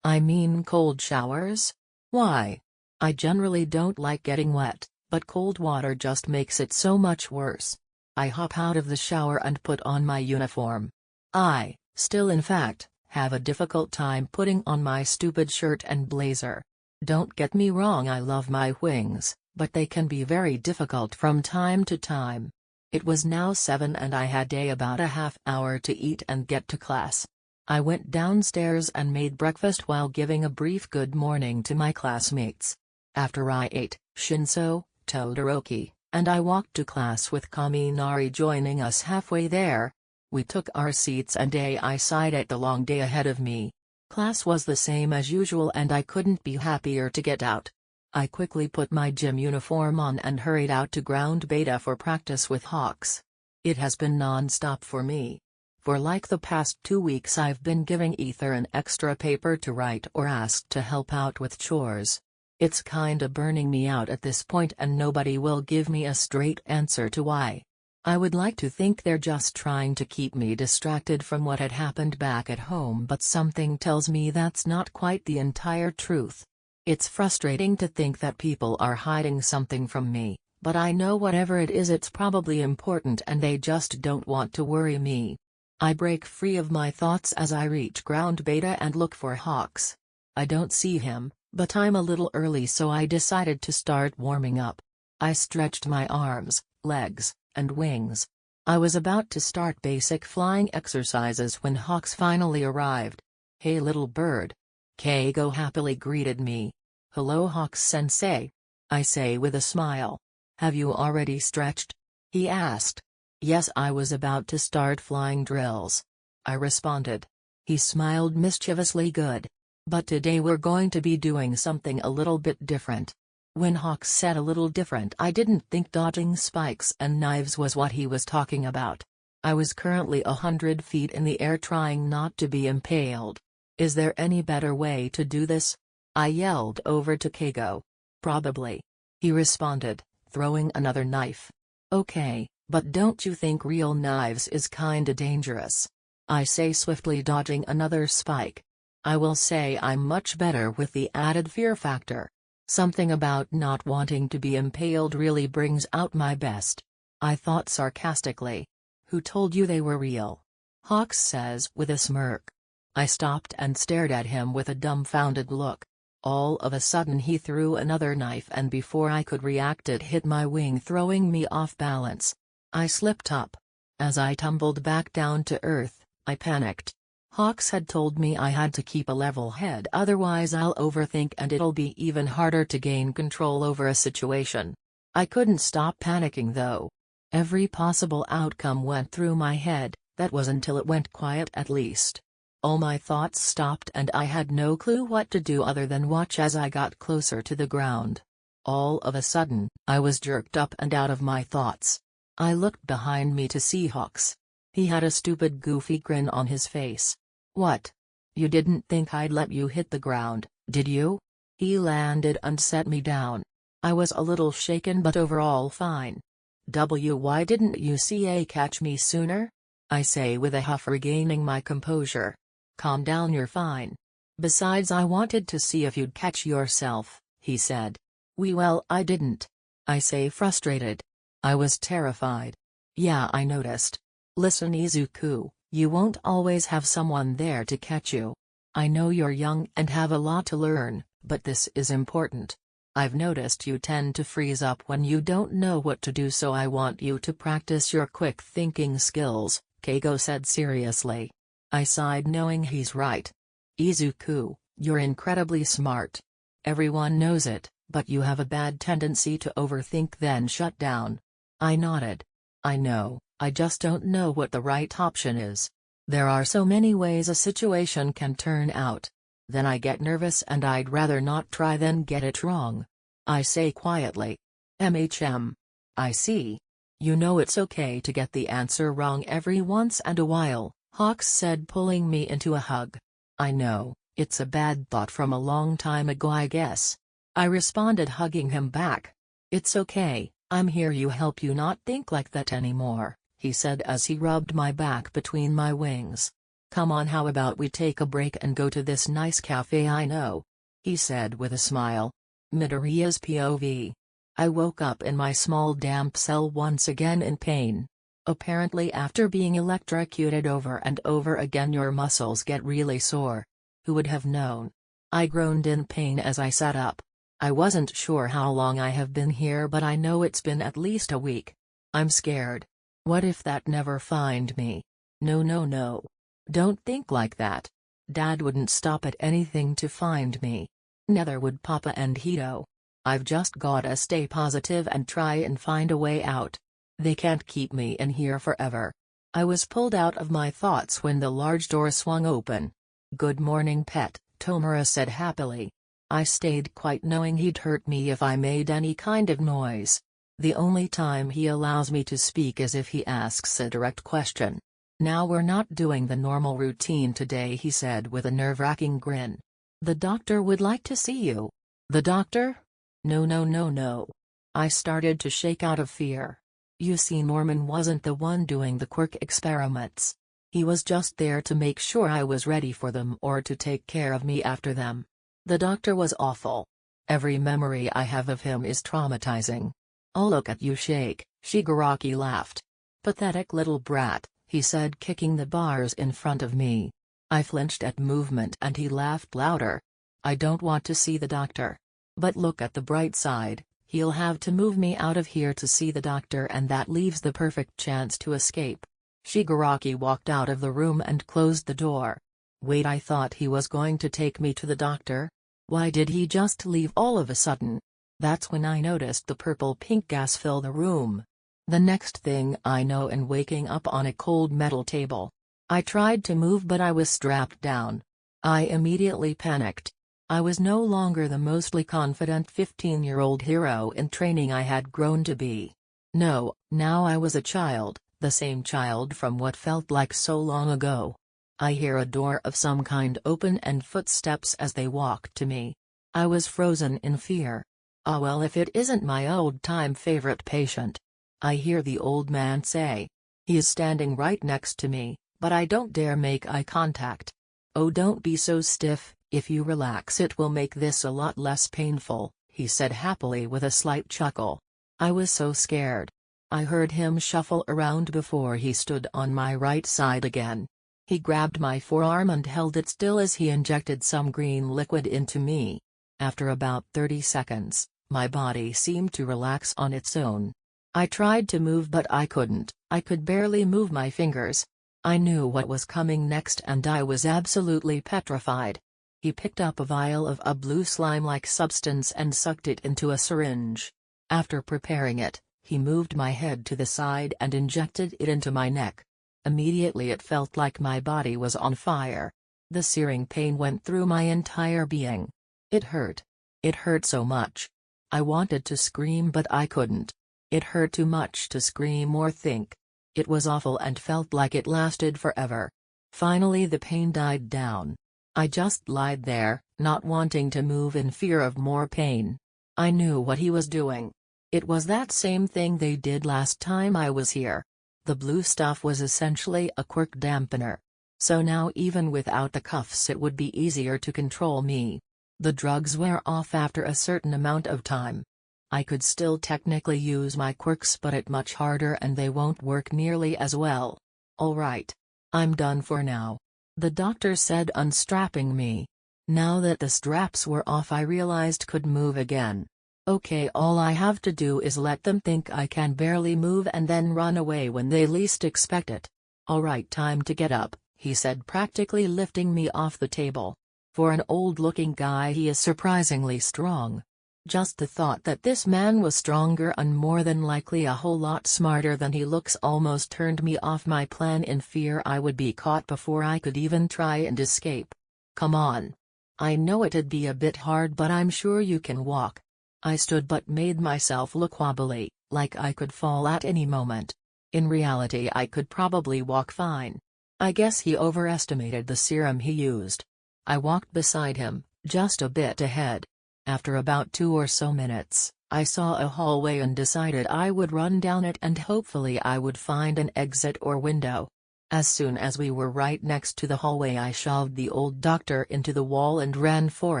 I mean, cold showers? Why? I generally don't like getting wet, but cold water just makes it so much worse. I hop out of the shower and put on my uniform. I, still in fact, have a difficult time putting on my stupid shirt and blazer. Don't get me wrong, I love my wings, but they can be very difficult from time to time. It was now 7 and I had about a half hour to eat and get to class. I went downstairs and made breakfast while giving a brief good morning to my classmates. After I ate, Shinso, Todoroki, and I walked to class with Kaminari joining us halfway there. We took our seats and I sighed at the long day ahead of me. Class was the same as usual and I couldn't be happier to get out. I quickly put my gym uniform on and hurried out to ground beta for practice with Hawks. It has been non-stop for me. For like the past 2 weeks I've been giving Ether an extra paper to write or asked to help out with chores. It's kinda burning me out at this point and nobody will give me a straight answer to why. I would like to think they're just trying to keep me distracted from what had happened back at home, but something tells me that's not quite the entire truth. It's frustrating to think that people are hiding something from me, but I know whatever it is it's probably important and they just don't want to worry me. I break free of my thoughts as I reach ground beta and look for Hawks. I don't see him, but I'm a little early so I decided to start warming up. I stretched my arms, legs, and wings. I was about to start basic flying exercises when Hawks finally arrived. "Hey little bird." Keigo happily greeted me. "Hello Hawks-sensei," I say with a smile. "Have you already stretched?" he asked. "Yes, I was about to start flying drills," I responded. He smiled mischievously. "Good. But today we're going to be doing something a little bit different." When Hawks said a little different, I didn't think dodging spikes and knives was what he was talking about. I was currently 100 feet in the air trying not to be impaled. "Is there any better way to do this?" I yelled over to Keigo. "Probably," he responded, throwing another knife. "Okay, but don't you think real knives is kinda dangerous?" I say, swiftly dodging another spike. I will say I'm much better with the added fear factor. Something about not wanting to be impaled really brings out my best. I thought sarcastically. "Who told you they were real?" Hawks says with a smirk. I stopped and stared at him with a dumbfounded look. All of a sudden he threw another knife and before I could react it hit my wing, throwing me off balance. I slipped up. As I tumbled back down to earth, I panicked. Hawks had told me I had to keep a level head, otherwise I'll overthink and it'll be even harder to gain control over a situation. I couldn't stop panicking though. Every possible outcome went through my head, that was until it went quiet at least. All my thoughts stopped and I had no clue what to do other than watch as I got closer to the ground. All of a sudden, I was jerked up and out of my thoughts. I looked behind me to see Hawks. He had a stupid goofy grin on his face. "What? You didn't think I'd let you hit the ground, did you?" He landed and set me down. I was a little shaken but overall fine. "Why didn't you catch me sooner?" I say with a huff, regaining my composure. "Calm down, you're fine. Besides, I wanted to see if you'd catch yourself," he said. Well, I didn't," I say, frustrated. I was terrified. "Yeah, I noticed. Listen Izuku, you won't always have someone there to catch you. I know you're young and have a lot to learn, but this is important. I've noticed you tend to freeze up when you don't know what to do, so I want you to practice your quick thinking skills," Keigo said seriously. I sighed, knowing he's right. "Izuku, you're incredibly smart. Everyone knows it, but you have a bad tendency to overthink then shut down." I nodded. "I know, I just don't know what the right option is. There are so many ways a situation can turn out. Then I get nervous and I'd rather not try than get it wrong." I say quietly. I see. You know it's okay to get the answer wrong every once and a while, Hawks said, pulling me into a hug. I know, it's a bad thought from a long time ago, I guess. I responded, hugging him back. It's okay, I'm here to help you not think like that anymore, he said as he rubbed my back between my wings. Come on, how about we take a break and go to this nice cafe I know? He said with a smile. Midoriya's POV. I woke up in my small damp cell once again in pain. Apparently after being electrocuted over and over again your muscles get really sore. Who would have known? I groaned in pain as I sat up. I wasn't sure how long I have been here, but I know it's been at least a week. I'm scared. What if that never find me? No, no, no. Don't think like that. Dad wouldn't stop at anything to find me. Neither would Papa and Hito. I've just gotta stay positive and try and find a way out. They can't keep me in here forever. I was pulled out of my thoughts when the large door swung open. Good morning, pet, Tomura said happily. I stayed quiet, knowing he'd hurt me if I made any kind of noise. The only time he allows me to speak is if he asks a direct question. Now we're not doing the normal routine today, he said with a nerve-wracking grin. The doctor would like to see you. The doctor? No, no, no, no. I started to shake out of fear. You see, Norman wasn't the one doing the quirk experiments. He was just there to make sure I was ready for them or to take care of me after them. The doctor was awful. Every memory I have of him is traumatizing. Oh, look at you shake, Shigaraki laughed. Pathetic little brat, he said, kicking the bars in front of me. I flinched at movement and he laughed louder. I don't want to see the doctor. But look at the bright side, he'll have to move me out of here to see the doctor, and that leaves the perfect chance to escape. Shigaraki walked out of the room and closed the door. Wait, I thought he was going to take me to the doctor? Why did he just leave all of a sudden? That's when I noticed the purple-pink gas fill the room. The next thing I know, and waking up on a cold metal table. I tried to move, but I was strapped down. I immediately panicked. I was no longer the mostly confident 15-year-old hero in training I had grown to be. No, now I was a child, the same child from what felt like so long ago. I hear a door of some kind open and footsteps as they walk to me. I was frozen in fear. Ah well, if it isn't my old-time favorite patient. I hear the old man say. He is standing right next to me, but I don't dare make eye contact. Oh, don't be so stiff, if you relax it will make this a lot less painful, he said happily with a slight chuckle. I was so scared. I heard him shuffle around before he stood on my right side again. He grabbed my forearm and held it still as he injected some green liquid into me. After about 30 seconds, my body seemed to relax on its own. I tried to move, but I couldn't. I could barely move my fingers. I knew what was coming next and I was absolutely petrified. He picked up a vial of a blue slime-like substance and sucked it into a syringe. After preparing it, he moved my head to the side and injected it into my neck. Immediately it felt like my body was on fire. The searing pain went through my entire being. It hurt. It hurt so much. I wanted to scream, but I couldn't. It hurt too much to scream or think. It was awful and felt like it lasted forever. Finally the pain died down. I just lied there, not wanting to move in fear of more pain. I knew what he was doing. It was that same thing they did last time I was here. The blue stuff was essentially a quirk dampener. So now even without the cuffs it would be easier to control me. The drugs wear off after a certain amount of time. I could still technically use my quirks, but it's much harder and they won't work nearly as well. Alright. I'm done for now. The doctor said, unstrapping me. Now that the straps were off I realized could move again. Okay, all I have to do is let them think I can barely move and then run away when they least expect it. Alright, time to get up, he said, practically lifting me off the table. For an old-looking guy he is surprisingly strong. Just the thought that this man was stronger and more than likely a whole lot smarter than he looks almost turned me off my plan in fear I would be caught before I could even try and escape. Come on. I know it'd be a bit hard, but I'm sure you can walk. I stood but made myself look wobbly, like I could fall at any moment. In reality I could probably walk fine. I guess he overestimated the serum he used. I walked beside him, just a bit ahead. After about 2 or so minutes, I saw a hallway and decided I would run down it and hopefully I would find an exit or window. As soon as we were right next to the hallway, I shoved the old doctor into the wall and ran for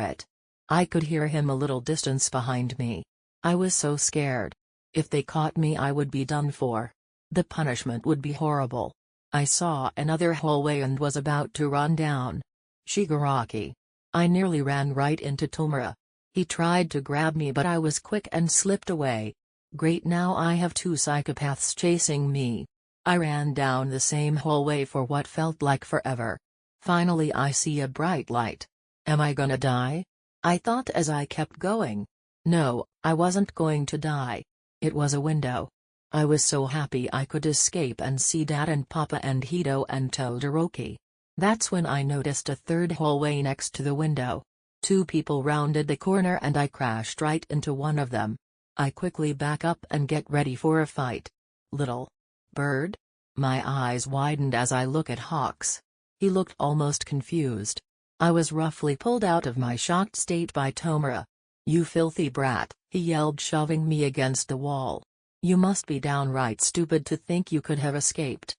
it. I could hear him a little distance behind me. I was so scared. If they caught me, I would be done for. The punishment would be horrible. I saw another hallway and was about to run down. Shigaraki. I nearly ran right into Tomura. He tried to grab me but I was quick and slipped away. Great, now I have 2 psychopaths chasing me. I ran down the same hallway for what felt like forever. Finally I see a bright light. Am I gonna die? I thought as I kept going. No, I wasn't going to die. It was a window. I was so happy I could escape and see Dad and Papa and Hito and Todoroki. That's when I noticed a third hallway next to the window. 2 people rounded the corner and I crashed right into one of them. I quickly back up and get ready for a fight. Little bird? My eyes widened as I look at Hawks. He looked almost confused. I was roughly pulled out of my shocked state by Tomura. You filthy brat, he yelled, shoving me against the wall. You must be downright stupid to think you could have escaped.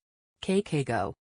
Go.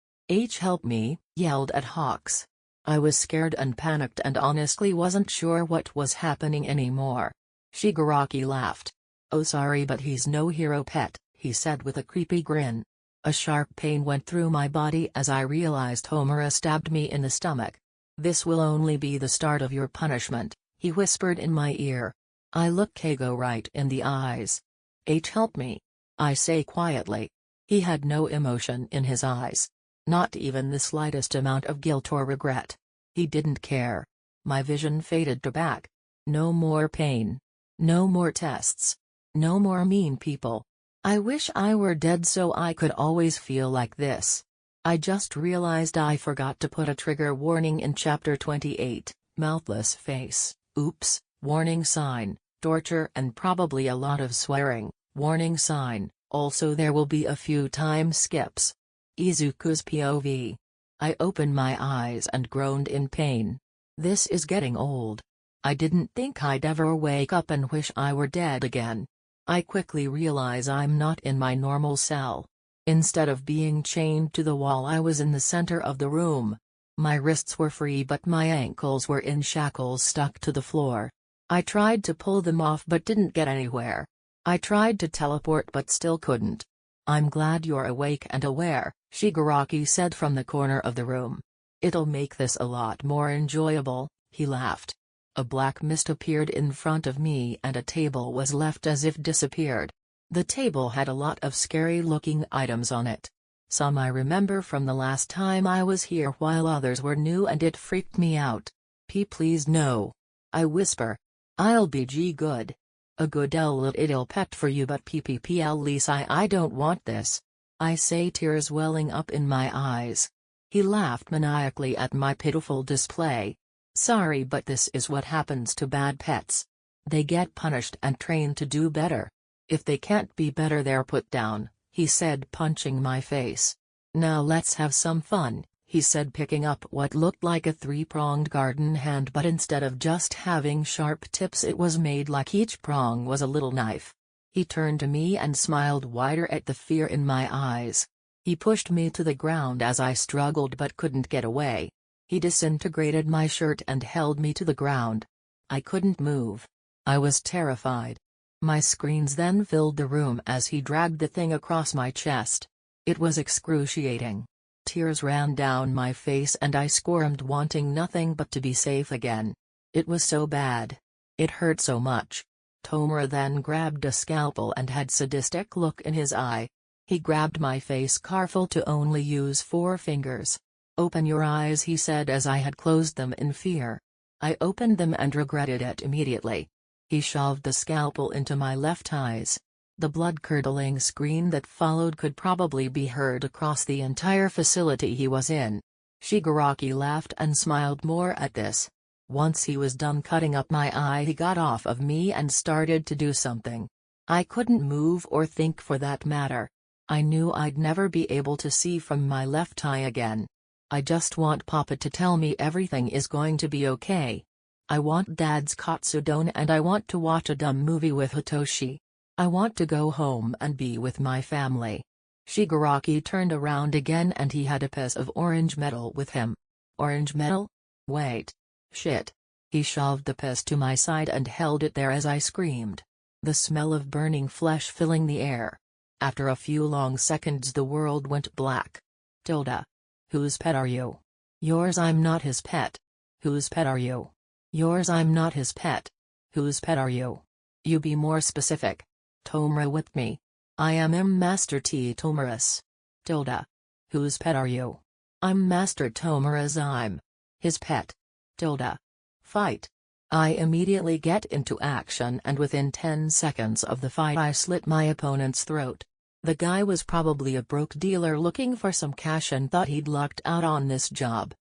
Help me, yelled at Hawks. I was scared and panicked and honestly wasn't sure what was happening anymore. Shigaraki laughed. Oh sorry, but he's no hero pet, he said with a creepy grin. A sharp pain went through my body as I realized Tomura stabbed me in the stomach. This will only be the start of your punishment, he whispered in my ear. I look Keigo right in the eyes. Help me, I say quietly. He had no emotion in his eyes. Not even the slightest amount of guilt or regret. He didn't care. My vision faded to black. No more pain. No more tests. No more mean people. I wish I were dead so I could always feel like this. I just realized I forgot to put a trigger warning in Chapter 28, Mouthless Face. Oops, warning sign, torture and probably a lot of swearing, warning sign, also there will be a few time skips. Izuku's POV. I opened my eyes and groaned in pain. This is getting old. I didn't think I'd ever wake up and wish I were dead again. I quickly realize I'm not in my normal cell. Instead of being chained to the wall, I was in the center of the room. My wrists were free but my ankles were in shackles stuck to the floor. I tried to pull them off but didn't get anywhere. I tried to teleport but still couldn't. I'm glad you're awake and aware, Shigaraki said from the corner of the room. It'll make this a lot more enjoyable, he laughed. A black mist appeared in front of me and a table was left as if disappeared. The table had a lot of scary-looking items on it. Some I remember from the last time I was here while others were new and it freaked me out. Please no. I whisper. I'll be good. A good little pet for you but please I don't want this. I say, tears welling up in my eyes. He laughed maniacally at my pitiful display. Sorry, but this is what happens to bad pets. They get punished and trained to do better. If they can't be better they're put down, he said, punching my face. Now let's have some fun, he said, picking up what looked like a 3-pronged garden hand, but instead of just having sharp tips it was made like each prong was a little knife. He turned to me and smiled wider at the fear in my eyes. He pushed me to the ground as I struggled but couldn't get away. He disintegrated my shirt and held me to the ground. I couldn't move. I was terrified. My screams then filled the room as he dragged the thing across my chest. It was excruciating. Tears ran down my face and I squirmed, wanting nothing but to be safe again. It was so bad. It hurt so much. Tomura then grabbed a scalpel and had sadistic look in his eye. He grabbed my face, careful to only use 4 fingers. Open your eyes, he said as I had closed them in fear. I opened them and regretted it immediately. He shoved the scalpel into my left eyes. The blood-curdling scream that followed could probably be heard across the entire facility he was in. Shigaraki laughed and smiled more at this. Once he was done cutting up my eye, he got off of me and started to do something. I couldn't move or think for that matter. I knew I'd never be able to see from my left eye again. I just want Papa to tell me everything is going to be okay. I want Dad's katsudon and I want to watch a dumb movie with Hitoshi. I want to go home and be with my family. Shigaraki turned around again and he had a piece of orange metal with him. Orange metal? Wait. Shit. He shoved the piece to my side and held it there as I screamed. The smell of burning flesh filling the air. After a few long seconds the world went black. Tilda. Whose pet are you? Yours. I'm not his pet. Whose pet are you? Yours. I'm not his pet. Whose pet are you? You be more specific. Tomura with me. I am Master T. Tomura's. Tilda. Whose pet are you? I'm Master Tomura's. I'm his pet. Tilda. Fight. I immediately get into action and within 10 seconds of the fight I slit my opponent's throat. The guy was probably a broke dealer looking for some cash and thought he'd lucked out on this job.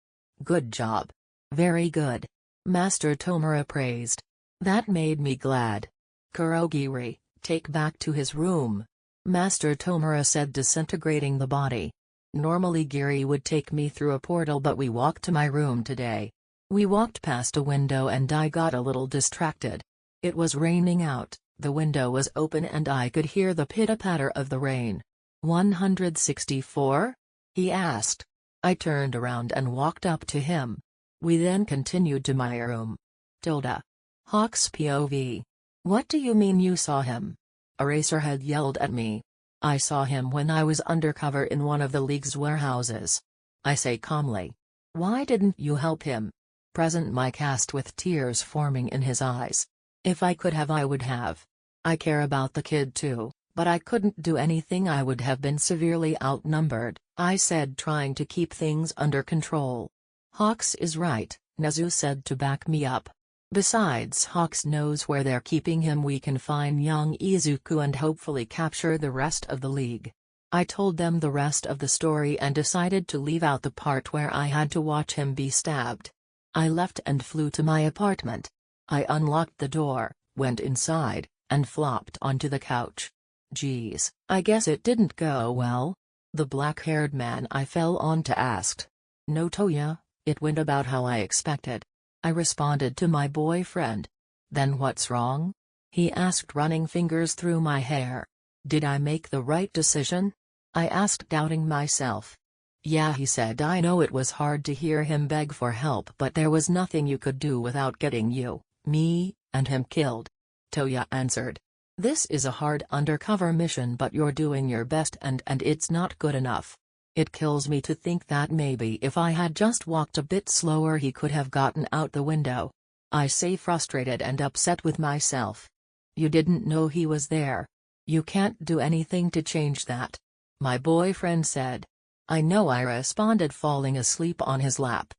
Good job. Very good. Master Tomura praised. That made me glad. Kurogiri, take back to his room. Master Tomura said, disintegrating the body. Normally Giri would take me through a portal, but we walked to my room today. We walked past a window and I got a little distracted. It was raining out, the window was open and I could hear the pitter-patter of the rain. 164? He asked. I turned around and walked up to him. We then continued to my room. Tilda. Hawk's POV. What do you mean you saw him? Eraserhead yelled at me. I saw him when I was undercover in one of the League's warehouses. I say calmly. Why didn't you help him? Present Mike asked with tears forming in his eyes. If I could have, I would have. I care about the kid too, but I couldn't do anything. I would have been severely outnumbered, I said, trying to keep things under control. Hawks is right, Nezu said to back me up. Besides, Hawks knows where they're keeping him. We can find young Izuku and hopefully capture the rest of the League. I told them the rest of the story and decided to leave out the part where I had to watch him be stabbed. I left and flew to my apartment. I unlocked the door, went inside, and flopped onto the couch. Geez, I guess it didn't go well? The black-haired man I fell onto asked. No Toya, it went about how I expected. I responded to my boyfriend. Then what's wrong? He asked, running fingers through my hair. Did I make the right decision? I asked, doubting myself. Yeah, he said. I know it was hard to hear him beg for help, but there was nothing you could do without getting you, me, and him killed. Toya answered. This is a hard undercover mission, but you're doing your best and it's not good enough. It kills me to think that maybe if I had just walked a bit slower he could have gotten out the window. I say, frustrated and upset with myself. You didn't know he was there. You can't do anything to change that. My boyfriend said. I know, I responded, falling asleep on his lap.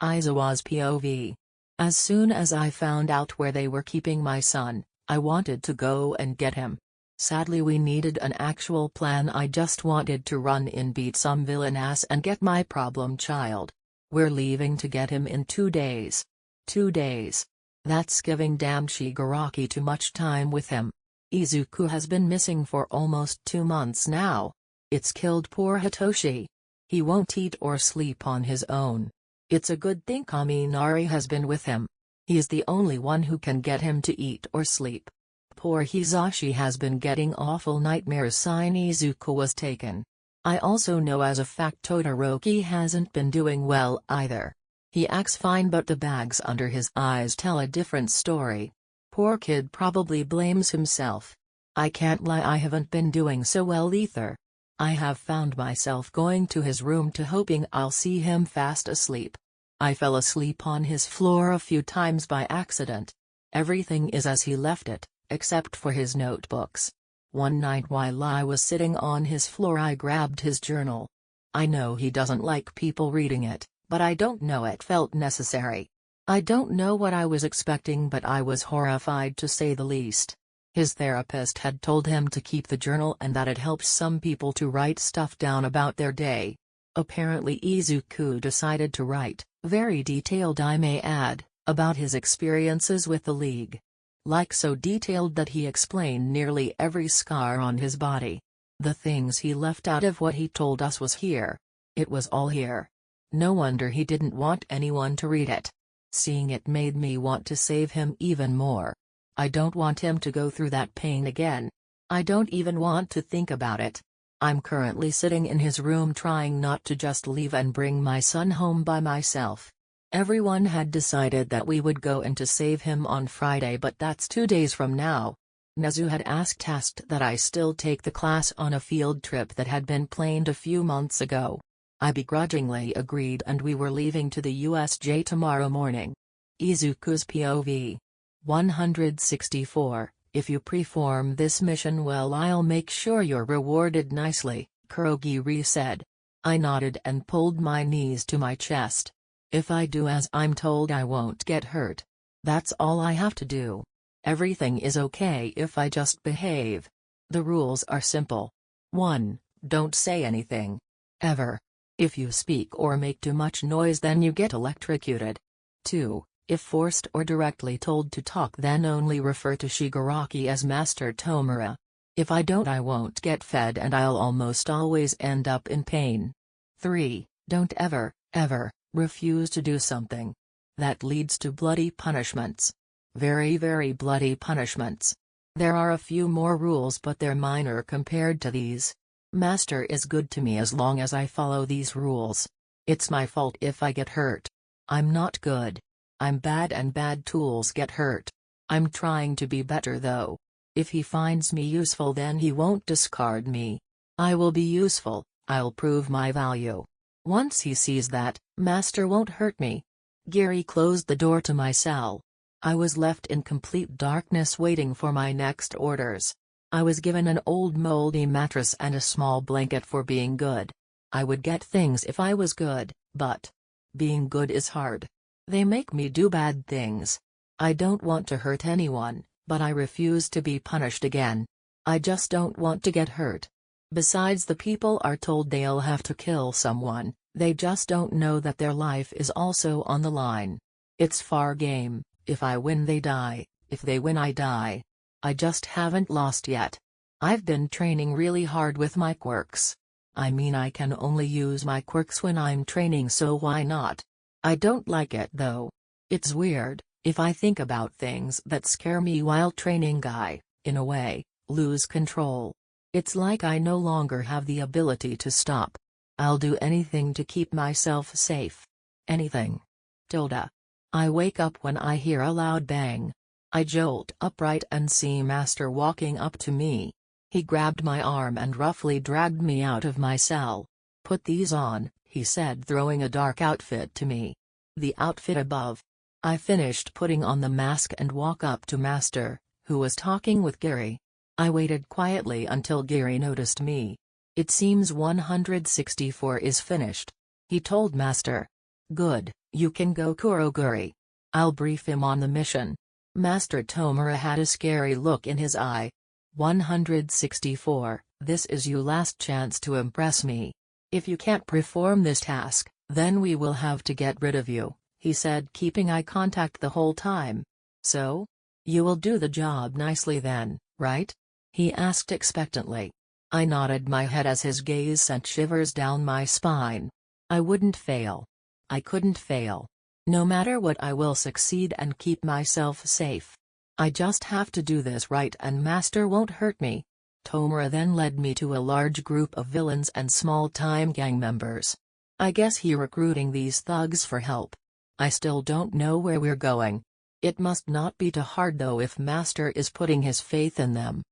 Aizawa's POV. As soon as I found out where they were keeping my son, I wanted to go and get him. Sadly, we needed an actual plan. I just wanted to run in, beat some villain ass and get my problem child. We're leaving to get him in 2 days. 2 days. That's giving damn Shigaraki too much time with him. Izuku has been missing for almost 2 months now. It's killed poor Hitoshi. He won't eat or sleep on his own. It's a good thing Kaminari has been with him. He's the only one who can get him to eat or sleep. Poor Hisashi has been getting awful nightmares since Izuku was taken. I also know as a fact Todoroki hasn't been doing well either. He acts fine, but the bags under his eyes tell a different story. Poor kid probably blames himself. I can't lie, I haven't been doing so well either. I have found myself going to his room to hoping I'll see him fast asleep. I fell asleep on his floor a few times by accident. Everything is as he left it, except for his notebooks. One night while I was sitting on his floor I grabbed his journal. I know he doesn't like people reading it, but I don't know, it felt necessary. I don't know what I was expecting, but I was horrified to say the least. His therapist had told him to keep the journal and that it helps some people to write stuff down about their day. Apparently Izuku decided to write, very detailed I may add, about his experiences with the League. Like so detailed that he explained nearly every scar on his body. The things he left out of what he told us was here. It was all here. No wonder he didn't want anyone to read it. Seeing it made me want to save him even more. I don't want him to go through that pain again. I don't even want to think about it. I'm currently sitting in his room trying not to just leave and bring my son home by myself. Everyone had decided that we would go in to save him on Friday, but that's 2 days from now. Nezu had asked that I still take the class on a field trip that had been planned a few months ago. I begrudgingly agreed and we were leaving to the USJ tomorrow morning. Izuku's POV. 164. If you perform this mission well, I'll make sure you're rewarded nicely, Kurogiri said. I nodded and pulled my knees to my chest. If I do as I'm told, I won't get hurt. That's all I have to do. Everything is okay if I just behave. The rules are simple. 1. Don't say anything. Ever. If you speak or make too much noise, then you get electrocuted. 2. If forced or directly told to talk, then only refer to Shigaraki as Master Tomura. If I don't, I won't get fed and I'll almost always end up in pain. 3. Don't ever, refuse to do something. That leads to bloody punishments. Very, very bloody punishments. There are a few more rules, but they're minor compared to these. Master is good to me as long as I follow these rules. It's my fault if I get hurt. I'm not good. I'm bad and bad tools get hurt. I'm trying to be better though. If he finds me useful, then he won't discard me. I will be useful, I'll prove my value. Once he sees that, Master won't hurt me. Giri closed the door to my cell. I was left in complete darkness waiting for my next orders. I was given an old moldy mattress and a small blanket for being good. I would get things if I was good, but being good is hard. They make me do bad things. I don't want to hurt anyone, but I refuse to be punished again. I just don't want to get hurt. Besides, the people are told they'll have to kill someone, they just don't know that their life is also on the line. It's fair game, if I win they die, if they win I die. I just haven't lost yet. I've been training really hard with my quirks. I mean, I can only use my quirks when I'm training, so why not? I don't like it though. It's weird, if I think about things that scare me while training, I, in a way, lose control. It's like I no longer have the ability to stop. I'll do anything to keep myself safe. Anything. I wake up when I hear a loud bang. I jolt upright and see Master walking up to me. He grabbed my arm and roughly dragged me out of my cell. Put these on, he said, throwing a dark outfit to me. The outfit above. I finished putting on the mask and walk up to Master, who was talking with Giri. I waited quietly until Giri noticed me. It seems 164 is finished. He told Master. Good, you can go, Kurogiri. I'll brief him on the mission. Master Tomura had a scary look in his eye. 164, this is your last chance to impress me. If you can't perform this task, then we will have to get rid of you, he said, keeping eye contact the whole time. So? You will do the job nicely then, right? He asked expectantly. I nodded my head as his gaze sent shivers down my spine. I wouldn't fail. I couldn't fail. No matter what, I will succeed and keep myself safe. I just have to do this right and Master won't hurt me. Tomura then led me to a large group of villains and small-time gang members. I guess he recruiting these thugs for help. I still don't know where we're going. It must not be too hard though if Master is putting his faith in them.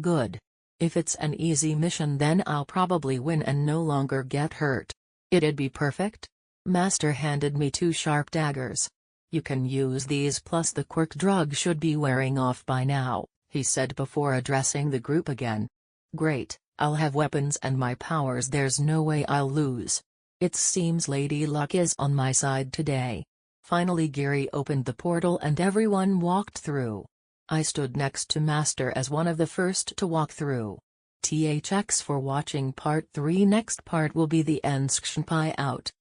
Good. If it's an easy mission, then I'll probably win and no longer get hurt. It'd be perfect. Master handed me 2 sharp daggers. You can use these, plus the quirk drug should be wearing off by now, he said before addressing the group again. Great, I'll have weapons and my powers, there's no way I'll lose. It seems Lady Luck is on my side today. Finally Giri opened the portal and everyone walked through. I stood next to Master as one of the first to walk through. THX for watching part 3. Next part will be the Enskshnpai out.